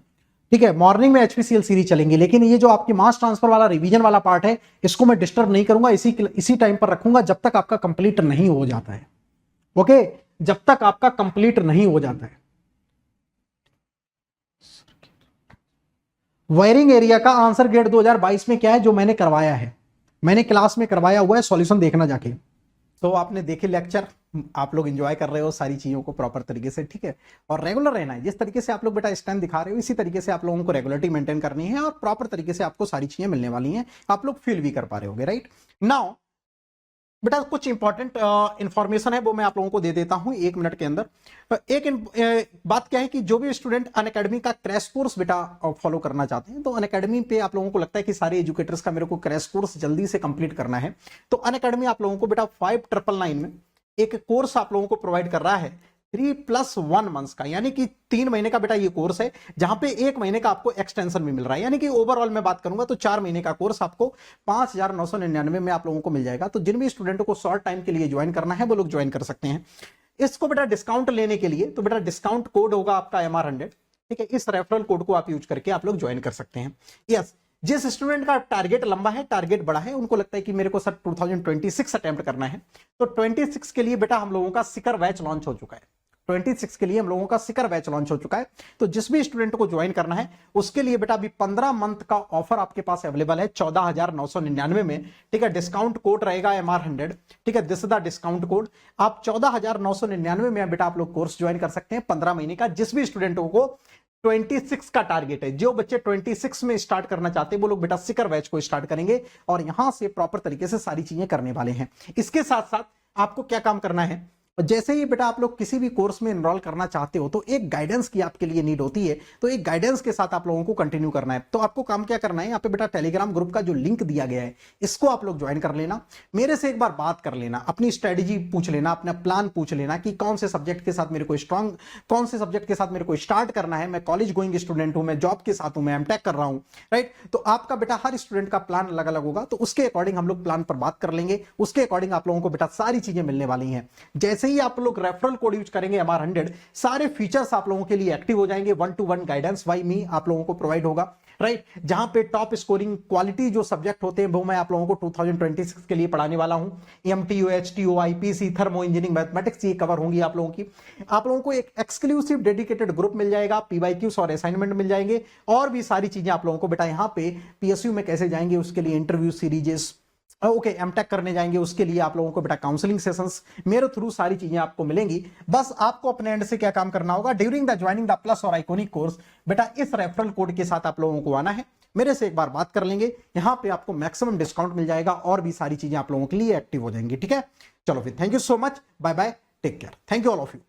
ठीक है। मॉर्निंग में HPCL सीरीज चलेंगी, लेकिन ये जो आपकी मास ट्रांसफर वाला रिवीजन वाला पार्ट है इसको मैं डिस्टर्ब नहीं करूंगा, इसी टाइम पर रखूंगा जब तक आपका कंप्लीट नहीं हो जाता है। ओके, जब तक आपका कंप्लीट नहीं हो जाता है। वायरिंग एरिया का आंसर गेट 2022 में क्या है जो मैंने करवाया है, मैंने क्लास में करवाया हुआ है, सॉल्यूशन देखना जाके। तो आपने देखे लेक्चर, आप लोग एंजॉय कर रहे हो सारी चीजों को प्रॉपर तरीके से, ठीक है। और रेगुलर रहना है, जिस तरीके से आप लोग बेटा स्टैंड दिखा रहे हो इसी तरीके से आप लोगों को रेगुलरिटी मेंटेन करनी है और प्रॉपर तरीके से आपको सारी चीजें मिलने वाली हैं, आप लोग फील भी कर पा रहे होगे, राइट। नाउ बेटा कुछ इंपॉर्टेंट इंफॉर्मेशन है वो मैं आप लोगों को दे देता हूं 1 मिनट के अंदर। बात क्या है कि जो भी स्टूडेंट अनअकैडमी का क्रैश कोर्स बेटा फॉलो करना चाहते हैं, तो अनअकैडमी पे आप लोगों को लगता है कि सारे एजुकेटर्स का मेरे को क्रैश कोर्स जल्दी से कंप्लीट करना है, तो अनअकैडमी आप लोगों को बेटा 5999 में एक कोर्स आप लोगों को प्रोवाइड कर रहा है 3+1 मंथ्स का, यानी कि 3 महीने का बेटा ये कोर्स है, जहां पे 1 महीने का आपको एक्सटेंशन भी मिल रहा है, यानी कि ओवरऑल मैं बात करूंगा तो 4 महीने का कोर्स आपको 5,999 में आप लोगों को मिल जाएगा। तो जिन भी स्टूडेंटों को शॉर्ट टाइम के लिए ज्वाइन करना है वो लोग ज्वाइन कर सकते हैं। इसको बेटा डिस्काउंट लेने के लिए तो बेटा डिस्काउंट कोड होगा आपका MR100, ठीक है। इस रेफरल कोड को आप यूज करके आप लोग ज्वाइन कर सकते हैं। यस, जिस स्टूडेंट का टारगेट लंबा है, टारगेट बड़ा है, उनको लगता है कि मेरे को सर 2026 अटेम्प्ट करना है, तो 26 के लिए बेटा हम लोगों का सिकर बैच लॉन्च हो चुका है। 26 के लिए हम लोगों का सिकर बैच लॉन्च हो चुका है। तो जिस भी स्टूडेंट को ज्वाइन करना है उसके लिए बेटा अभी 15 मंथ का ऑफर आपके पास अवेलेबल है 14,999 में, ठीक है। डिस्काउंट कोड रहेगा MR100, ठीक है। This is the discount code. आप 14,999 में बेटा आप लोग कोर्स ज्वाइन कर सकते हैं 15 महीने का। जिस भी स्टूडेंटों को 26 का टारगेट है, जो बच्चे 26 में स्टार्ट करना चाहते हैं वो लोग बेटा सिकर बैच को स्टार्ट करेंगे और यहां से प्रॉपर तरीके से सारी चीजें करने वाले हैं। इसके साथ साथ आपको क्या काम करना है, जैसे ही बेटा आप लोग किसी भी कोर्स में एनरोल करना चाहते हो तो एक गाइडेंस की आपके लिए नीड होती है, तो एक गाइडेंस के साथ आप लोगों को कंटिन्यू करना है। तो आपको काम क्या करना है, यहाँ पे बेटा टेलीग्राम ग्रुप का जो लिंक दिया गया है इसको आप लोग ज्वाइन कर लेना, मेरे से एक बार बात कर लेना, अपनी स्ट्रेटेजी पूछ लेना, अपना प्लान पूछ लेना कि कौन से सब्जेक्ट के साथ मेरे को स्ट्रॉन्ग, कौन से सब्जेक्ट के साथ मेरे को स्टार्ट करना है। मैं कॉलेज गोइंग स्टूडेंट हूं, मैं जॉब के साथ हूं, मैं एमटेक कर रहा हूं, राइट। तो आपका बेटा हर स्टूडेंट का प्लान अलग अलग होगा, तो उसके अकॉर्डिंग हम लोग प्लान पर बात कर लेंगे, उसके अकॉर्डिंग आप लोगों को बेटा सारी चीजें मिलने वाली हैं। जैसे ही आप लोग रेफरल कोड यूज करेंगे MR100, सारे फीचर्स आप लोगों के लिए एक्टिव हो जाएंगे। 1-to-1 गाइडेंस बाय मी आप लोगों को प्रोवाइड होगा, राइट। जहां पे टॉप स्कोरिंग क्वालिटी जो सब्जेक्ट होते हैं वो मैं आप लोगों को 2026 के लिए पढ़ाने वाला हूं। MTU, HTO, IPC, thermo engineering, mathematics ये कवर होंगी आप लोगों की। आप लोगों को एक एक्सक्लूसिव डेडिकेटेड ग्रुप मिल जाएगा, PYQs और असाइनमेंट मिल जाएंगे, और भी सारी चीजें आप लोगों को बेटा यहाँ पे PSU में कैसे जाएंगे उसके लिए इंटरव्यू सीरीजेस, ओके एमटेक करने जाएंगे उसके लिए आप लोगों को बेटा काउंसलिंग सेशंस मेरे थ्रू सारी चीजें आपको मिलेंगी। बस आपको अपने एंड से क्या काम करना होगा, during the joining the plus और आइकॉनिक कोर्स बेटा इस रेफरल कोड के साथ आप लोगों को आना है, मेरे से एक बार बात कर लेंगे, यहाँ पे आपको मैक्सिमम डिस्काउंट मिल जाएगा और भी सारी चीजें आप लोगों के लिए एक्टिव हो जाएंगी, ठीक है। चलो फिर, thank you so much, bye bye, take care, thank you all of you.